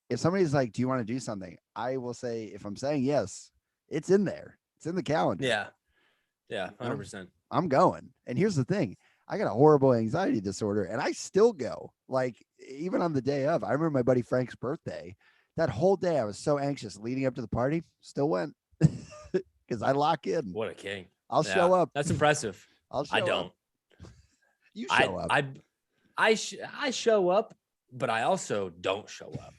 If somebody's like, do you want to do something? I will say, if I'm saying yes, it's in there. It's in the calendar. Yeah, 100%. I'm going. And here's the thing. I got a horrible anxiety disorder and I still go. Like even on the day of, I remember my buddy Frank's birthday. That whole day I was so anxious leading up to the party, still went. because I lock in. What a king. I'll show up. That's impressive. I don't. Up. You show up. I show up, but I also don't show up.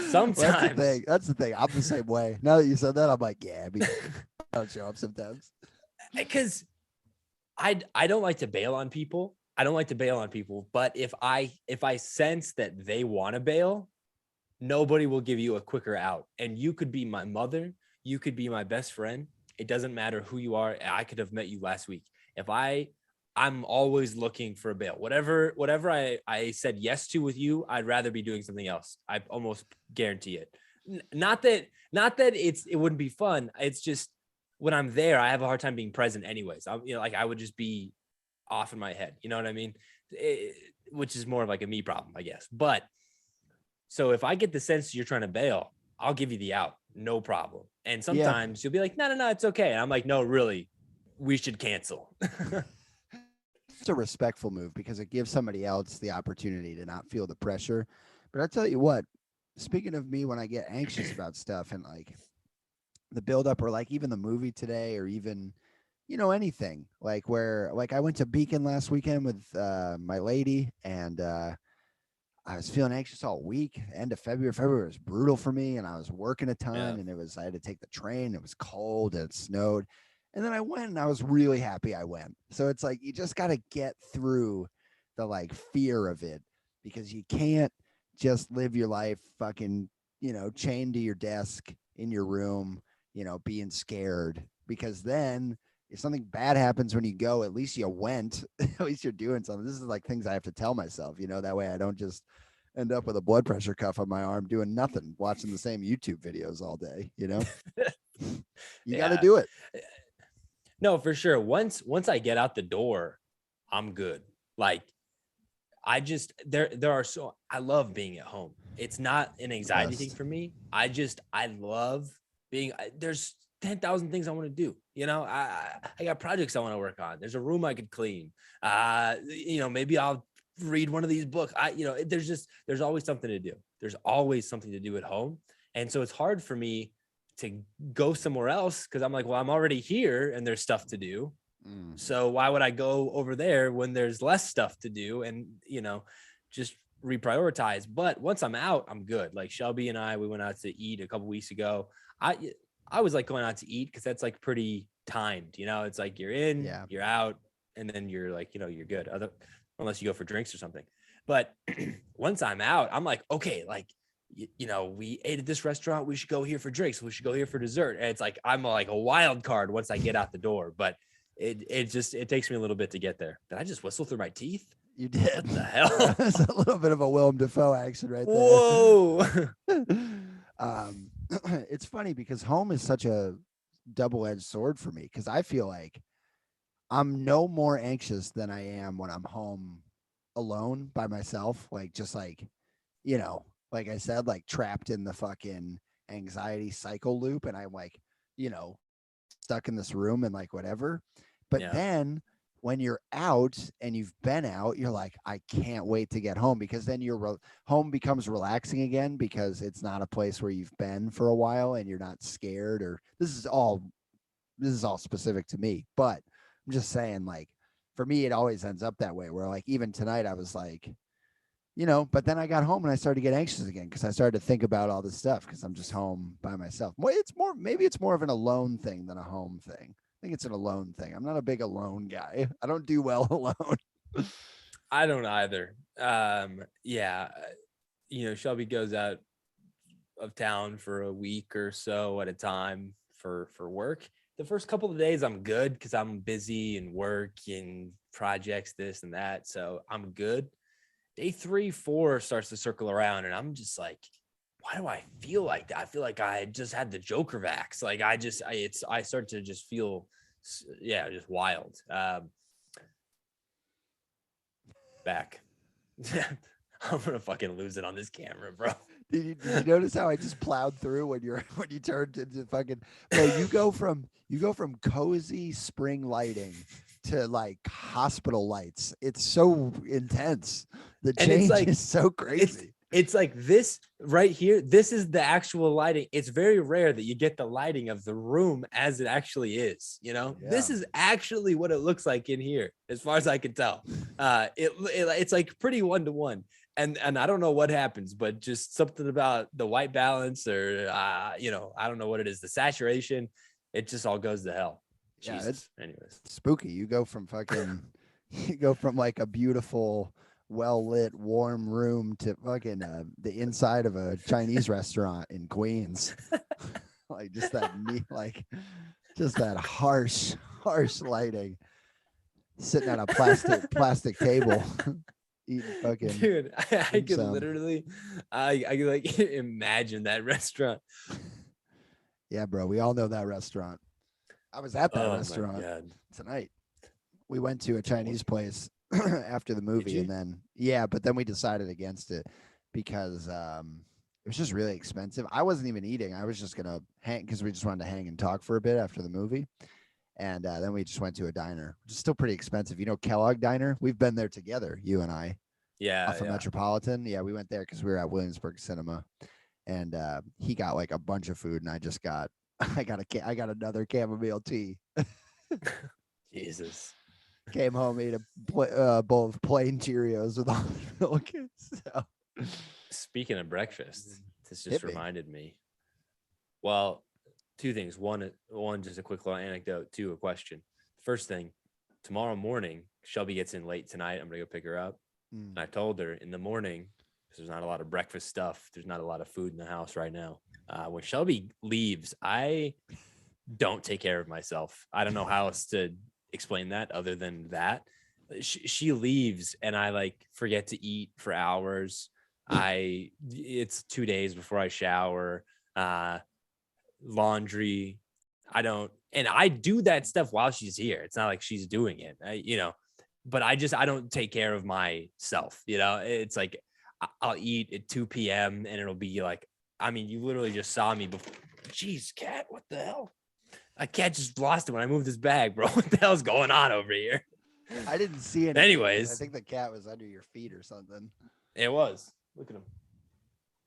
Sometimes. That's the thing. I'm the same way. Now that you said that, I'm like, yeah, I don't show up sometimes. Because I don't like to bail on people. But if I sense that they want to bail, nobody will give you a quicker out. And you could be my mother, you could be my best friend. It doesn't matter who you are. I could have met you last week. If I'm always looking for a bail. Whatever I said yes to with you, I'd rather be doing something else. I almost guarantee it. Not that it wouldn't be fun. It's just when I'm there, I have a hard time being present anyways. I would just be off in my head. You know what I mean? Which is more of like a me problem, I guess. But so if I get the sense you're trying to bail, I'll give you the out. No problem. And sometimes you'll be like, no, it's okay. And I'm like, no, really, we should cancel. It's a respectful move because it gives somebody else the opportunity to not feel the pressure. But I tell you what, speaking of me, when I get anxious about stuff and like the buildup or like even the movie today or even, anything like where like I went to Beacon last weekend with my lady and I was feeling anxious all week. End of February was brutal for me and I was working a ton and I had to take the train. It was cold and it snowed. And then I went and I was really happy I went. So it's like, you just got to get through the like fear of it because you can't just live your life fucking, chained to your desk in your room, being scared because then if something bad happens when you go, at least you went, at least you're doing something. This is like things I have to tell myself, that way I don't just end up with a blood pressure cuff on my arm doing nothing, watching the same YouTube videos all day, You got to do it. No, for sure. Once I get out the door, I'm good. Like I love being at home. It's not an anxiety thing for me. I love being, there's 10,000 things I want to do. I got projects I want to work on. There's a room I could clean. Maybe I'll read one of these books. There's always something to do. There's always something to do at home. And so it's hard for me to go somewhere else because I'm like, well, I'm already here and there's stuff to do. So why would I go over there when there's less stuff to do and, just reprioritize. But once I'm out, I'm good. Like Shelby and we went out to eat a couple weeks ago. I was like going out to eat because that's like pretty timed, it's like you're in, you're out, and then you're like, you're good. Unless you go for drinks or something. But once I'm out, I'm like, okay, like, we ate at this restaurant. We should go here for drinks. We should go here for dessert. And it's like, I'm like a wild card once I get out the door, but it takes me a little bit to get there. Did I just whistle through my teeth? You did. What the hell? That's a little bit of a Willem Dafoe action right there. Whoa. It's funny because home is such a double-edged sword for me because I feel like I'm no more anxious than I am when I'm home alone by myself. Like, just like, like I said, like trapped in the fucking anxiety cycle loop. And I'm like, stuck in this room and like whatever. But then when you're out and you've been out, you're like, I can't wait to get home because then your home becomes relaxing again because it's not a place where you've been for a while and you're not scared or this is all specific to me. But I'm just saying, like, for me, it always ends up that way where like, even tonight I was like, but then I got home and I started to get anxious again because I started to think about all this stuff because I'm just home by myself. Maybe it's more of an alone thing than a home thing. I think it's an alone thing. I'm not a big alone guy. I don't do well alone. I don't either. Shelby goes out of town for a week or so at a time for work. The first couple of days I'm good because I'm busy and work and projects, this and that. So I'm good. Day 3, 4 starts to circle around and I'm just like, why do I feel like that? I feel like I just had the Joker vax. Like I start to just feel, just wild. Back. I'm going to fucking lose it on this camera, bro. Did you notice how I just plowed through when you turned into fucking, bro, you go from cozy spring lighting to like hospital lights. It's so intense. The change is so crazy. It's like this right here. This is the actual lighting. It's very rare that you get the lighting of the room as it actually is. You know, this is actually what it looks like in here, as far as I can tell. It's like pretty 1-to-1. And I don't know what happens, but just something about the white balance or, I don't know what it is. The saturation, it just all goes to hell. Yeah, Jesus. it's Anyways. spooky. You go from like a beautiful, well-lit, warm room to fucking the inside of a Chinese restaurant in Queens. Like just that harsh lighting. Sitting on a plastic table. Eating fucking Dude, I could some. literally I could like imagine that restaurant. Yeah, bro. We all know that restaurant. I was at that Oh my restaurant God. tonight. We went to a Chinese place after the movie, you? and then but then we decided against it because it was just really expensive. I wasn't even eating. I was just gonna hang because we just wanted to hang and talk for a bit after the movie. And then we just went to a diner, which is still pretty expensive. You know, Kellogg Diner? We've been there together, you and I. Yeah. Off of Metropolitan. Yeah, we went there because we were at Williamsburg Cinema. And he got like a bunch of food, and I just got I got another chamomile tea. Jesus. Came home, ate a bowl of plain Cheerios with almond milk. So. Speaking of breakfast, this just Hit me. reminded me. Well, two things. One, just a quick little anecdote. Two, a question. First thing, tomorrow morning, Shelby gets in late tonight. I'm gonna go pick her up. And I told her in the morning, because there's not a lot of breakfast stuff. There's not a lot of food in the house right now. When Shelby leaves, I don't take care of myself. I don't know how else to explain that other than that. She leaves and I like forget to eat for hours. It's 2 days before I shower. Laundry. I do that stuff while she's here. It's not like she's doing it, but I don't take care of myself. It's like I'll eat at 2 p.m. and it'll be like, you literally just saw me before. Jeez, cat, what the hell? A cat just lost it when I moved this bag, bro. What the hell's going on over here? I didn't see it. Anyways. I think the cat was under your feet or something. It was. Look at him.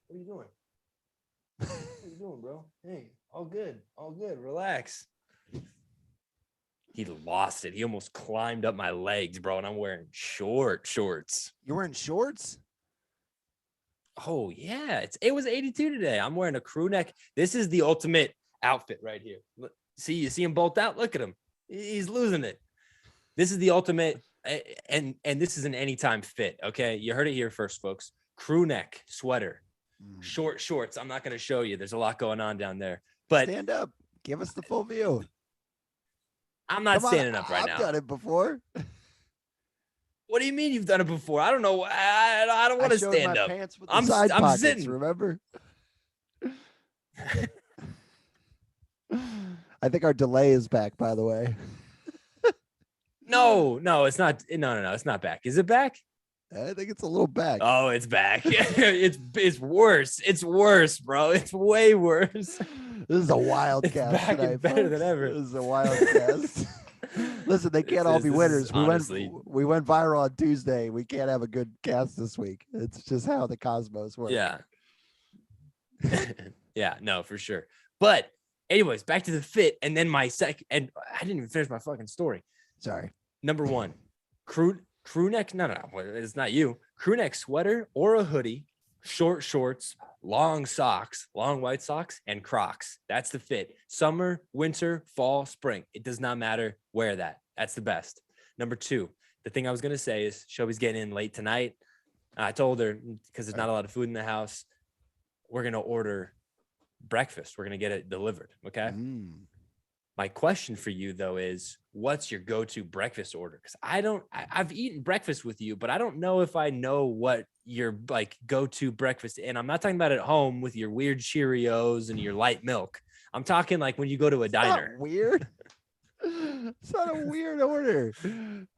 What are you doing? What are you doing, bro? Hey, all good. All good. Relax. He lost it. He almost climbed up my legs, bro, and I'm wearing shorts. You're wearing shorts? Oh, yeah. It was 82 today. I'm wearing a crew neck. This is the ultimate outfit right here. Look, you see him bolt out? Look at him. He's losing it. This is the ultimate, and this is an anytime fit, okay? You heard it here first, folks. Crew neck sweater, short shorts. I'm not going to show you. There's a lot going on down there. But stand up. Give us the full view. I'm not standing up right now. I've done it before. What do you mean you've done it before? I don't know. I don't want to stand up. Pants with the side pockets, sitting. Remember? I think our delay is back, by the way. No, it's not. No, it's not back. Is it back? I think it's a little back. Oh, it's back. It's worse. It's worse, bro. It's way worse. This is a wild It's cast back tonight, and better folks. than ever. This is a wild cast. Listen, they can't all be winners. We went viral on Tuesday. We can't have a good cast this week. It's just how the cosmos work. Yeah. Yeah, no, for sure. But anyways, back to the fit. And then my and I didn't even finish my fucking story. Sorry. Number one, crew neck. No, it's not you. Crew neck sweater or a hoodie, short shorts, long socks, long white socks, and Crocs. That's the fit. Summer, winter, fall, spring. It does not matter. Wear that. That's the best. Number two, the thing I was going to say is Shelby's getting in late tonight. I told her because there's not a lot of food in the house, we're going to order breakfast. We're going to get it delivered. Okay. My question for you though is, what's your go-to breakfast order? Because I've eaten breakfast with you, but I don't know if I know what your like go-to breakfast. And I'm not talking about at home with your weird Cheerios and your light milk. I'm talking like when you go to a diner. Not weird. It's not a weird order.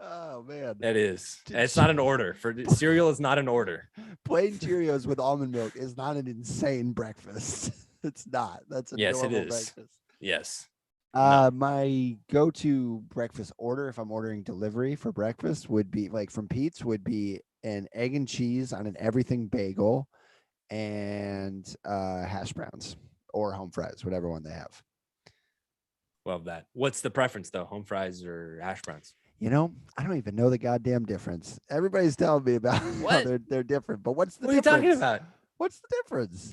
Oh man. It is. It's not an order. For cereal is not an order. Plain Cheerios with almond milk is not an insane breakfast. It's not. That's a yes, it normal is. breakfast. Yes. My go-to breakfast order, if I'm ordering delivery for breakfast, would be like from Pete's, would be an egg and cheese on an everything bagel and hash browns or home fries, whatever one they have. Love that. What's the preference though? Home fries or hash browns? You know, I don't even know the goddamn difference. Everybody's telling me about how What? they're different, but what's the What are you difference? talking about? What's the difference?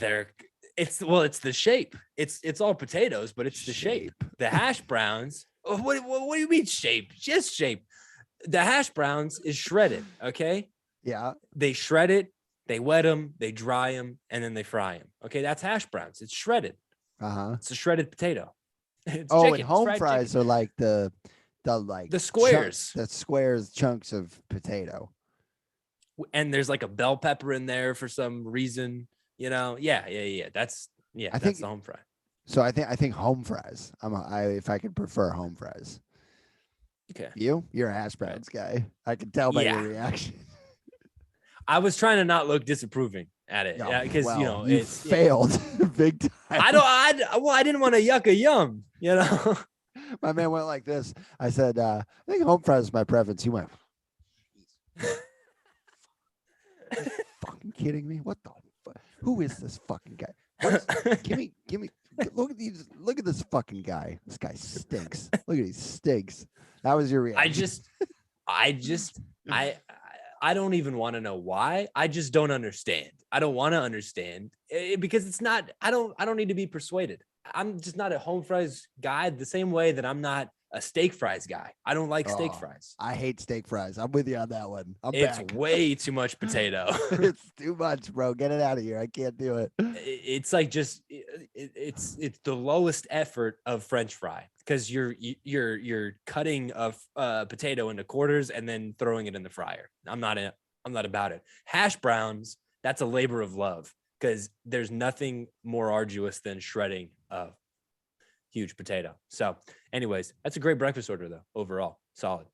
It's the shape. It's all potatoes, but it's the shape. The hash browns. What do you mean shape? Just shape. The hash browns is shredded. Okay. Yeah. They shred it. They wet them. They dry them, and then they fry them. Okay, that's hash browns. It's shredded. It's a shredded potato. It's chicken. And home It's fries chicken. are like the squares. the squares chunks of potato. And there's like a bell pepper in there for some reason. You know, yeah. That's the home fry. So I think home fries. If I could prefer home fries. Okay. You're a hash browns guy. I can tell by your reaction. I was trying to not look disapproving at it because you failed big time. I didn't want to yuck a yum. You know, my man went like this. I said, I think home fries is my preference. He went. Fucking kidding me? What the fuck? Who is this fucking guy? Give me. Look at this fucking guy. This guy stinks. Look at he stinks. That was your reaction. I don't even want to know why. I just don't understand. I don't want to understand because it's not. I don't need to be persuaded. I'm just not a home fries guy. The same way that I'm not a steak fries guy. I don't like steak fries. I hate steak fries. I'm with you on that one. It's way too much potato. It's too much, bro. Get it out of here. I can't do it. It's like just it's the lowest effort of French fry because you're cutting a potato into quarters and then throwing it in the fryer. I'm not about it. Hash browns, that's a labor of love because there's nothing more arduous than shredding a huge potato. So anyways, that's a great breakfast order though. Overall, solid.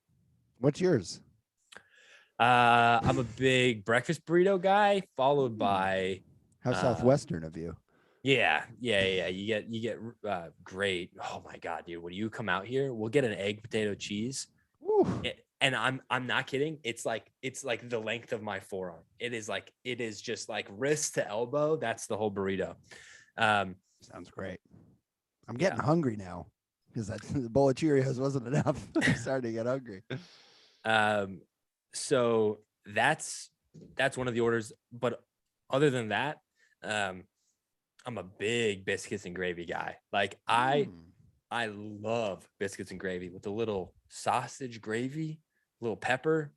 What's yours? I'm a big breakfast burrito guy, followed by how Southwestern of you. Yeah. You get great. Oh my God, dude. When you come out here, we'll get an egg, potato, cheese. And I'm not kidding. It's like the length of my forearm. It is just like wrist to elbow. That's the whole burrito. Sounds great. I'm getting hungry now because the bowl of Cheerios wasn't enough. I'm starting to get hungry. So that's one of the orders. But other than that, I'm a big biscuits and gravy guy. Like I love biscuits and gravy with a little sausage gravy, little pepper,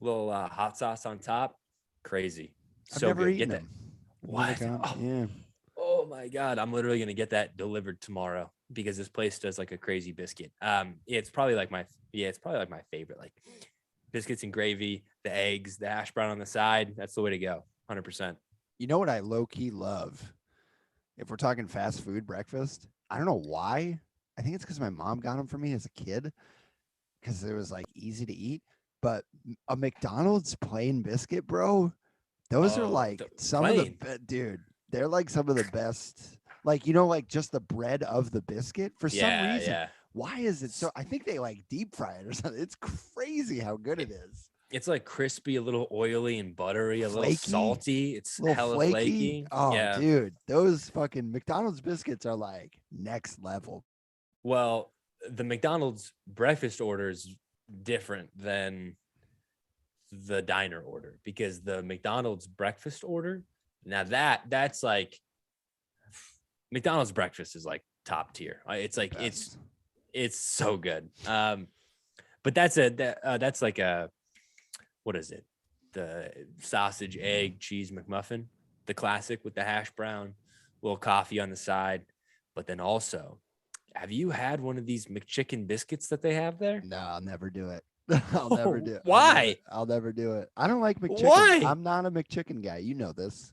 little hot sauce on top. Crazy. I've never eaten that. them. What? Yeah. Oh my God. I'm literally going to get that delivered tomorrow because this place does like a crazy biscuit. It's probably like my favorite, like biscuits and gravy, the eggs, the hash brown on the side. That's the way to go. 100%. You know what I low key love? If we're talking fast food breakfast, I don't know why. I think it's because my mom got them for me as a kid because it was like easy to eat. But a McDonald's plain biscuit, bro, those are like some of the dude. They're like some of the best, like, like just the bread of the biscuit for some reason. Yeah. Why is it so? I think they like deep fry it or something. It's crazy how good it is. It's like crispy, a little oily and buttery, a little salty. It's hella flaky. Oh, yeah. Dude, those fucking McDonald's biscuits are like next level. Well, the McDonald's breakfast order is different than the diner order because the McDonald's breakfast order, now that's like McDonald's breakfast is like top tier. It's like it's so good. But that's like a, what is it? The sausage, egg, cheese McMuffin, the classic with the hash brown, little coffee on the side. But then also, have you had one of these McChicken biscuits that they have there? No, I'll never do it. I'll never do it. Why? I'll never do it. I don't like McChicken. Why? I'm not a McChicken guy. You know this.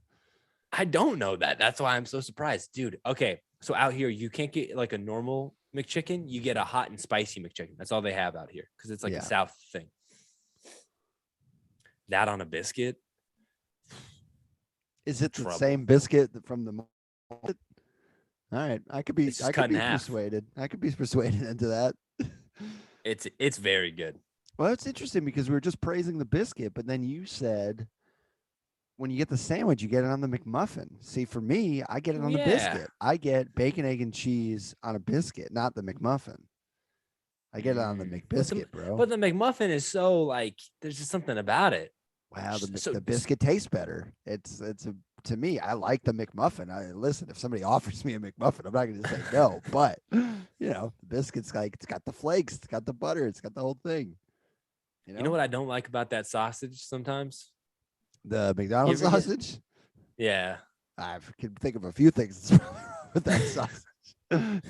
I don't know that. That's why I'm so surprised, dude. Okay, so out here you can't get like a normal McChicken. You get a hot and spicy McChicken. That's all they have out here because it's like a South thing. That on a biscuit. Is it the same biscuit from the market? All right, I could be persuaded. I could be persuaded into that. It's very good. Well, it's interesting because we were just praising the biscuit, but then you said when you get the sandwich, you get it on the McMuffin. See, for me, I get it on the Yeah. biscuit. I get bacon, egg, and cheese on a biscuit, not the McMuffin. I get it on the McBiscuit, bro. But the McMuffin is so like, there's just something about it. Wow, So the biscuit tastes better. It's to me, I like the McMuffin. Listen, if somebody offers me a McMuffin, I'm not gonna say no. But the biscuit's like it's got the flakes, it's got the butter, it's got the whole thing. You know what I don't like about that sausage sometimes? The McDonald's sausage? Yeah. I can think of a few things with that sausage.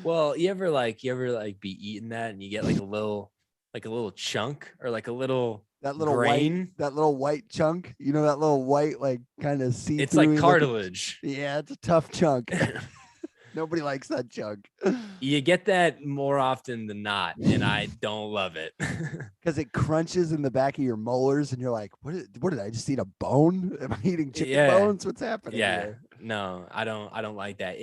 Well, you ever be eating that and you get like a little chunk or like a little grain? That little white chunk, that little white, like kind of see-through. It's like cartilage. Yeah, it's a tough chunk. Nobody likes that chunk. You get that more often than not, and I don't love it. Because it crunches in the back of your molars, and you're like, what did I just eat a bone? Am I eating chicken bones? What's happening here? No, I don't like that.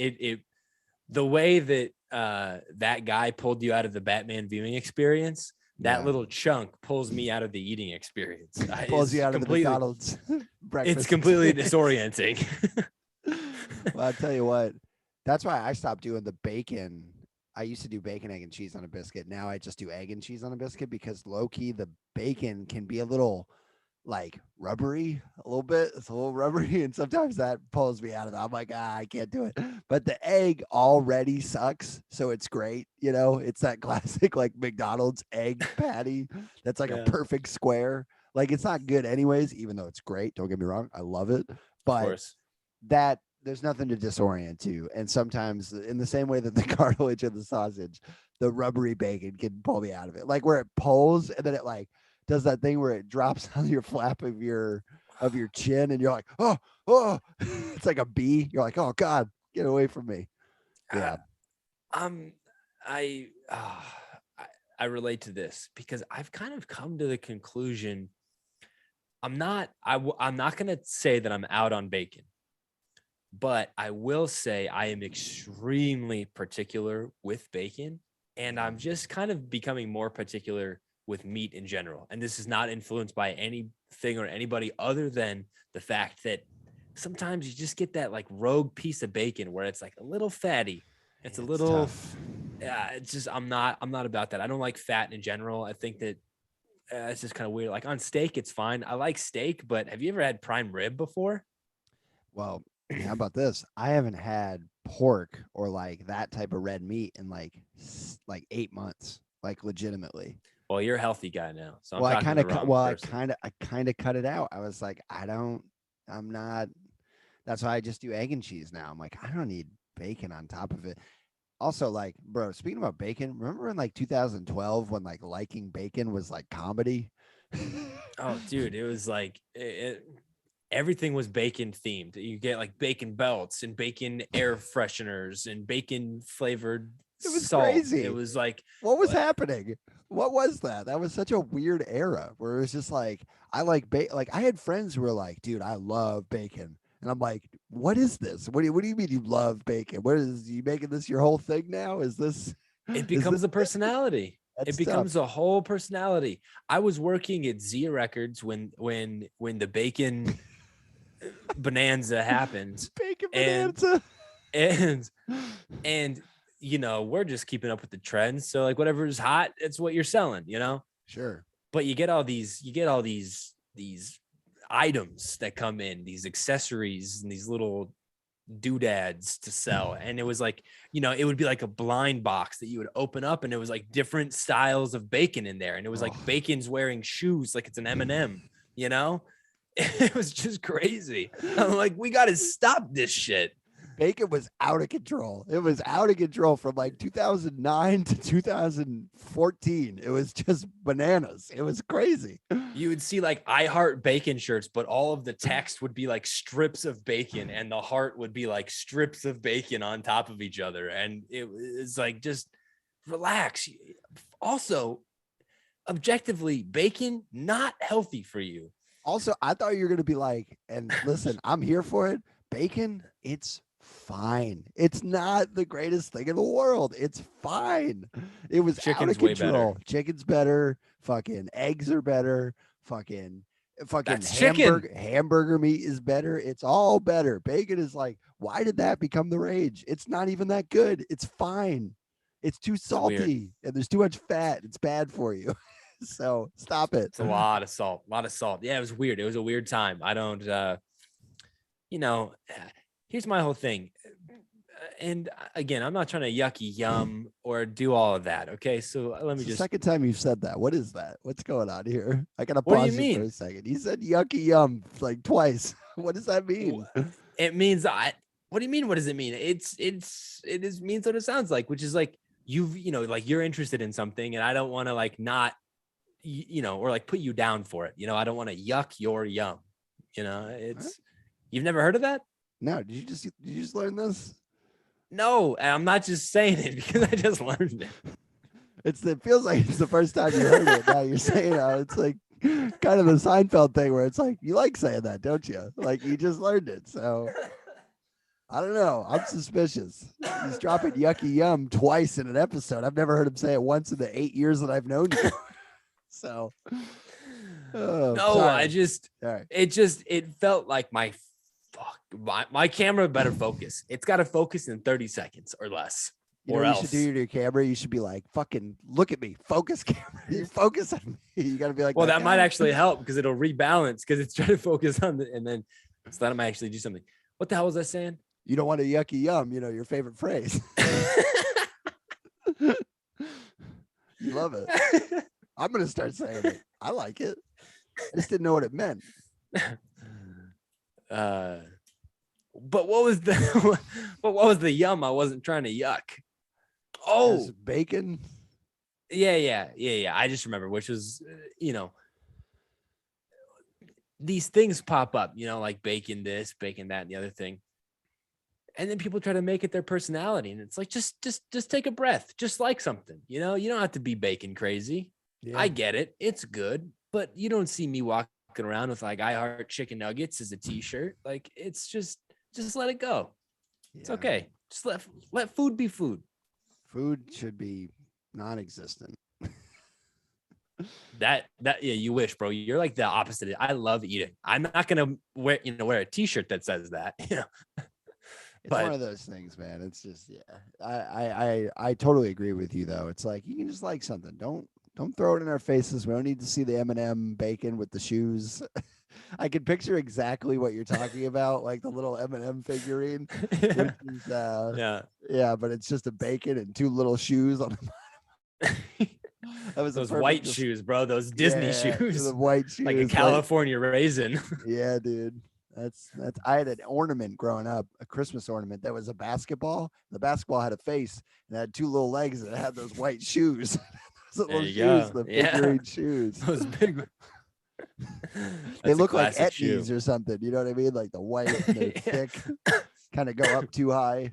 The way that that guy pulled you out of the Batman viewing experience, that little chunk pulls me out of the eating experience. Pulls you out of the McDonald's breakfast. It's completely disorienting. Well, I'll tell you what. That's why I stopped doing the bacon. I used to do bacon, egg, and cheese on a biscuit. Now I just do egg and cheese on a biscuit because low-key the bacon can be a little like rubbery, a little bit. It's a little rubbery, and sometimes that pulls me out of it. I'm like, I can't do it. But the egg already sucks, so it's great. It's that classic like McDonald's egg patty that's like a perfect square. Like it's not good anyways, even though it's great. Don't get me wrong, I love it. But that there's nothing to disorient to. And sometimes in the same way that the cartilage of the sausage, the rubbery bacon can pull me out of it. Like where it pulls and then it like does that thing where it drops on your flap of your chin and you're like, oh, it's like a bee. You're like, oh God, get away from me. Yeah. I relate to this because I've kind of come to the conclusion. I'm not going to say that I'm out on bacon. But I will say I am extremely particular with bacon, and I'm just kind of becoming more particular with meat in general. And this is not influenced by anything or anybody other than the fact that sometimes you just get that like rogue piece of bacon where it's like a little fatty. It's a little, it's just, I'm not about that. I don't like fat in general. I think that it's just kind of weird. Like on steak, it's fine. I like steak, but have you ever had prime rib before? Well, how about this? I haven't had pork or like that type of red meat in like 8 months, like legitimately. Well, you're a healthy guy now, so I kind of cut it out. I was like, I'm not. That's why I just do egg and cheese now. I'm like, I don't need bacon on top of it. Also, like, bro, speaking about bacon, remember in like 2012 when like liking bacon was like comedy? Oh, dude, it was like everything was bacon themed. You get like bacon belts and bacon air fresheners and bacon flavored it was salt. Crazy. It was like, what was happening? What was that? That was such a weird era where it was just like, I like bacon. Like I had friends who were like, dude, I love bacon. And I'm like, what is this? What do you mean you love bacon? What is you making this your whole thing now? Is this? It becomes a personality. It becomes a whole personality. I was working at Zia Records when the Bacon Bonanza happened. Bacon Bonanza. And we're just keeping up with the trends. So like whatever's hot, it's what you're selling, Sure. But you get all these items that come in, these accessories and these little doodads to sell. And it was like, it would be like a blind box that you would open up and it was like different styles of bacon in there. And it was like bacon's wearing shoes like it's an M&M, It was just crazy. I'm like, we got to stop this shit. Bacon was out of control. It was out of control from like 2009 to 2014. It was just bananas. It was crazy. You would see like I heart bacon shirts, but all of the text would be like strips of bacon and the heart would be like strips of bacon on top of each other. And it was like, just relax. Also, objectively, bacon, not healthy for you. Also, I thought you were going to be like, and listen, I'm here for it. Bacon, it's fine. It's not the greatest thing in the world. It's fine. It was Chicken's out of control. Chicken's better. Fucking eggs are better. Fucking Fucking That's chicken. hamburger meat is better. It's all better. Bacon is like, why did that become the rage? It's not even that good. It's fine. It's too salty and there's too much fat. It's bad for you. So stop it. It's a lot of salt. Yeah, it was weird. It was a weird time. I don't, here's my whole thing. And again, I'm not trying to yucky yum or do all of that. Okay, so let me It's the just. second time you've said that. What is that? What's going on here? I gotta What do you pause you mean? for a second. You said yucky yum like twice. What does that mean? It means what do you mean? What does it mean? It means what it sounds like, which is like like you're interested in something, and I don't want to like not, or like put you down for it. I don't want to yuck your yum. It's you've never heard of that? No, did you just learn this? No, I'm not just saying it because I just learned it. It feels like it's the first time you heard it. Now you're saying it's like kind of the Seinfeld thing where it's like you like saying that, don't you? Like you just learned it. So I don't know. I'm suspicious. He's dropping yucky yum twice in an episode. I've never heard him say it once in the 8 years that I've known you. So No, sorry. it felt like my camera better focus. It's got to focus in 30 seconds or less. You know, you should do to your camera. You should be like, fucking look at me, focus camera. You focus on me. You got to be like, well, that might actually help because it'll rebalance because it's trying to focus on and then so that might actually do something. What the hell was I saying? You don't want a yucky yum, your favorite phrase. You love it. I'm going to start saying it. I like it. I just didn't know what it meant. But what was the yum I wasn't trying to yuck? Oh, bacon. Yeah. I just remember, which was, these things pop up, like bacon this, bacon that, and the other thing. And then people try to make it their personality. And it's like, just take a breath. Just like something, you don't have to be bacon crazy. Yeah. I get it. It's good, but you don't see me walking around with like, I heart chicken nuggets as a t-shirt. Like, it's just let it go. Yeah. It's okay. Just let food be food. Food should be non-existent. That you wish, bro. You're like the opposite. I love eating. I'm not gonna wear a t-shirt that says that. It's one of those things, man. It's just I totally agree with you though. It's like you can just like something. Don't throw it in our faces. We don't need to see the M&M bacon with the shoes. I can picture exactly what you're talking about, like the little M&M figurine. Yeah. Which is, yeah, but it's just a bacon and two little shoes on the bottom. That was those white shoes, bro. Those Disney shoes. The white shoes, like a California raisin. Yeah, dude. That's. I had an ornament growing up, a Christmas ornament that was a basketball. The basketball had a face and it had two little legs and it had those white shoes. Those little shoes, the figurine shoes. Those big. They look like etnies or something. You know what I mean? Like the white, they're thick, kind of go up too high.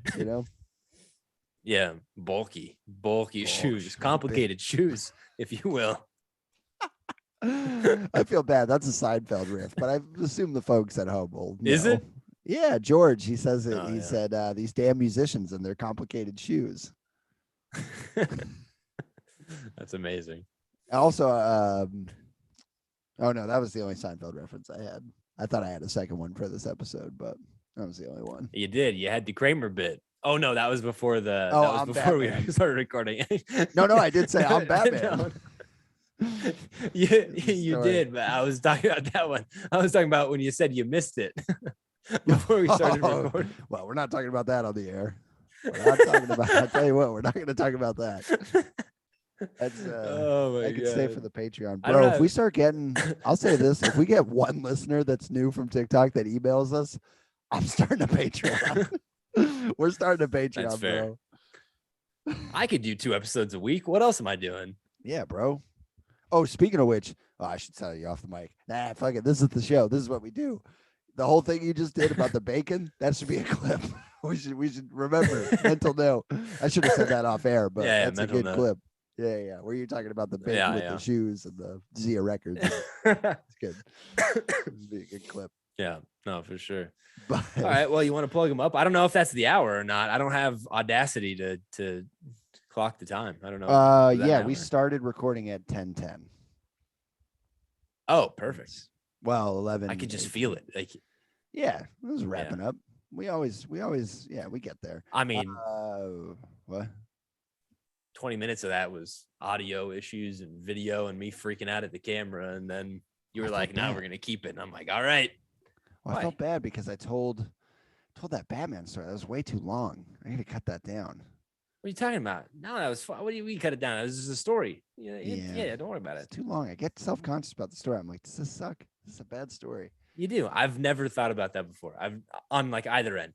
Yeah, bulky shoes, complicated shoes, if you will. I feel bad. That's a Seinfeld riff, but I assume the folks at home will know. Is it? Yeah, George. He says it. He said these damn musicians and their complicated shoes. That's amazing. Also, oh no, that was the only Seinfeld reference I had. I thought I had a second one for this episode, but that was the only one. You did. You had the Kramer bit. Oh no, that was before the. Oh, that was before Batman. We started recording. No, I did say I'm Batman. You did, but I was talking about that one. I was talking about when you said you missed it before we started recording. Well, we're not talking about that on the air. We're not talking about. I'll tell you what, we're not going to talk about that. That's I could say for the Patreon, bro. If we start getting, I'll say this: if we get one listener that's new from TikTok that emails us, I'm starting a Patreon. We're starting a Patreon, that's fair. Bro. I could do 2 episodes a week. What else am I doing? Yeah, bro. Oh, speaking of which, I should tell you off the mic. Nah, fuck it. This is the show. This is what we do. The whole thing you just did about the bacon, that should be a clip. We should remember. Mental note. I should have said that off air, but that's a good clip. Yeah. Where you're talking about the bacon with the shoes and the Zia records. It's good. It'd be a good clip. Yeah, no, for sure. But, all right. Well, you want to plug them up? I don't know if that's the hour or not. I don't have Audacity to clock the time. I don't know. Yeah, we started recording at 10:10. Oh, perfect. Well, 11. I could just feel it. Like, Yeah, it was wrapping up. We always, yeah, we get there. I mean, What? 20 minutes of that was audio issues and video and me freaking out at the camera. And then you were like, no, we're going to keep it. And I'm like, all right. Well, I felt bad because I told that Batman story. That was way too long. I need to cut that down. What are you talking about? No, that was fun. What do you, we cut it down? It was just a story. Yeah, don't worry about it. It's too long. I get self-conscious about the story. I'm like, does this suck? This is a bad story. You do. I've never thought about that before. I've on like either end.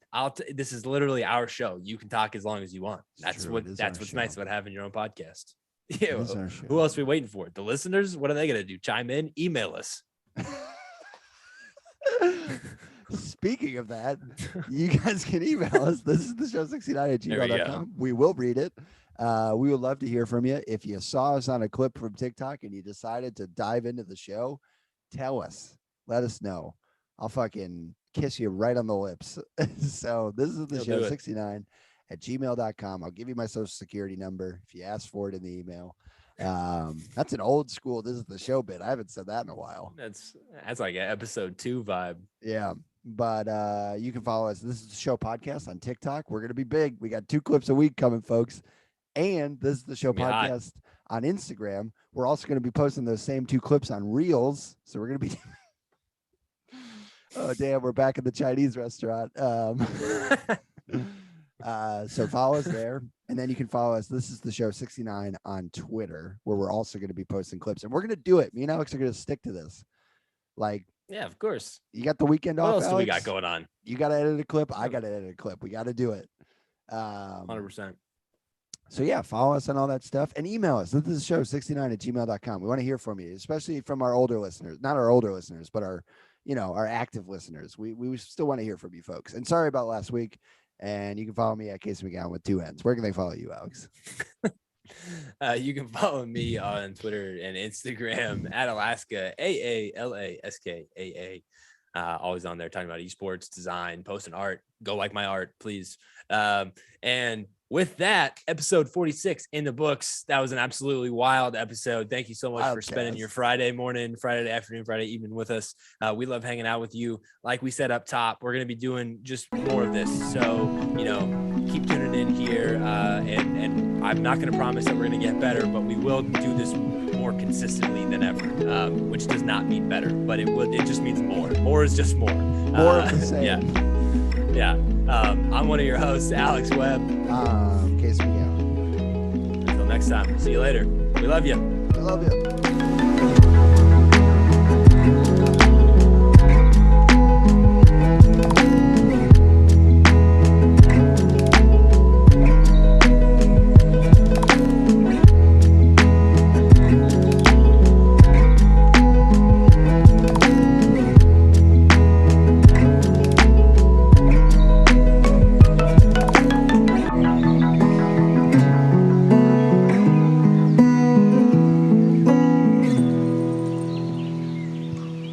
This is literally our show. You can talk as long as you want. That's what's nice about having your own podcast. Yeah. Who else are we waiting for? The listeners? What are they gonna do? Chime in? Email us. Speaking of that, you guys can email us. This is the show 69@gmail.com. We will read it. We would love to hear from you. If you saw us on a clip from TikTok and you decided to dive into the show, tell us. Let us know. I'll fucking kiss you right on the lips. So this is the show 69@gmail.com. I'll give you my social security number if you ask for it in the email. That's an old school. This is the show bit. I haven't said that in a while. That's like an episode 2 vibe. Yeah. But you can follow us. This is the show podcast on TikTok. We're going to be big. We got 2 clips a week coming, folks. And this is the show podcast on Instagram. We're also going to be posting those same 2 clips on Reels. So we're going to be. Oh, damn. We're back in the Chinese restaurant. So follow us there. And then you can follow us. This is the show 69 on Twitter, where we're also going to be posting clips. And we're going to do it. Me and Alex are going to stick to this. Like, yeah, of course. You got the weekend off. What else Alex? do we got going on? You got to edit a clip. I got to edit a clip. We got to do it. 100%. So yeah, follow us on all that stuff and email us. This is the show 69@gmail.com. We want to hear from you, especially from our older listeners, not our older listeners, but our active listeners. We still want to hear from you folks. And sorry about last week. And you can follow me at Casey McGowan with 2 N's. Where can they follow you, Alex? You can follow me on Twitter and Instagram at Alaska, AALASKAA. Always on there talking about esports, design, posting art. Go like my art, please. And with that, episode 46 in the books. That was an absolutely wild episode. Thank you so much for spending your Friday morning, Friday afternoon, Friday evening with us. We love hanging out with you. Like we said up top, we're going to be doing just more of this. So, keep tuning in here. And I'm not going to promise that we're going to get better, but we will do this more consistently than ever, which does not mean better, but it just means more. More is just more. More of the same. Yeah. I'm one of your hosts, Alex Webb. Casey McGowan. Until next time, see you later. We love you. I love you.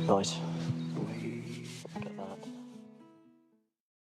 Nice.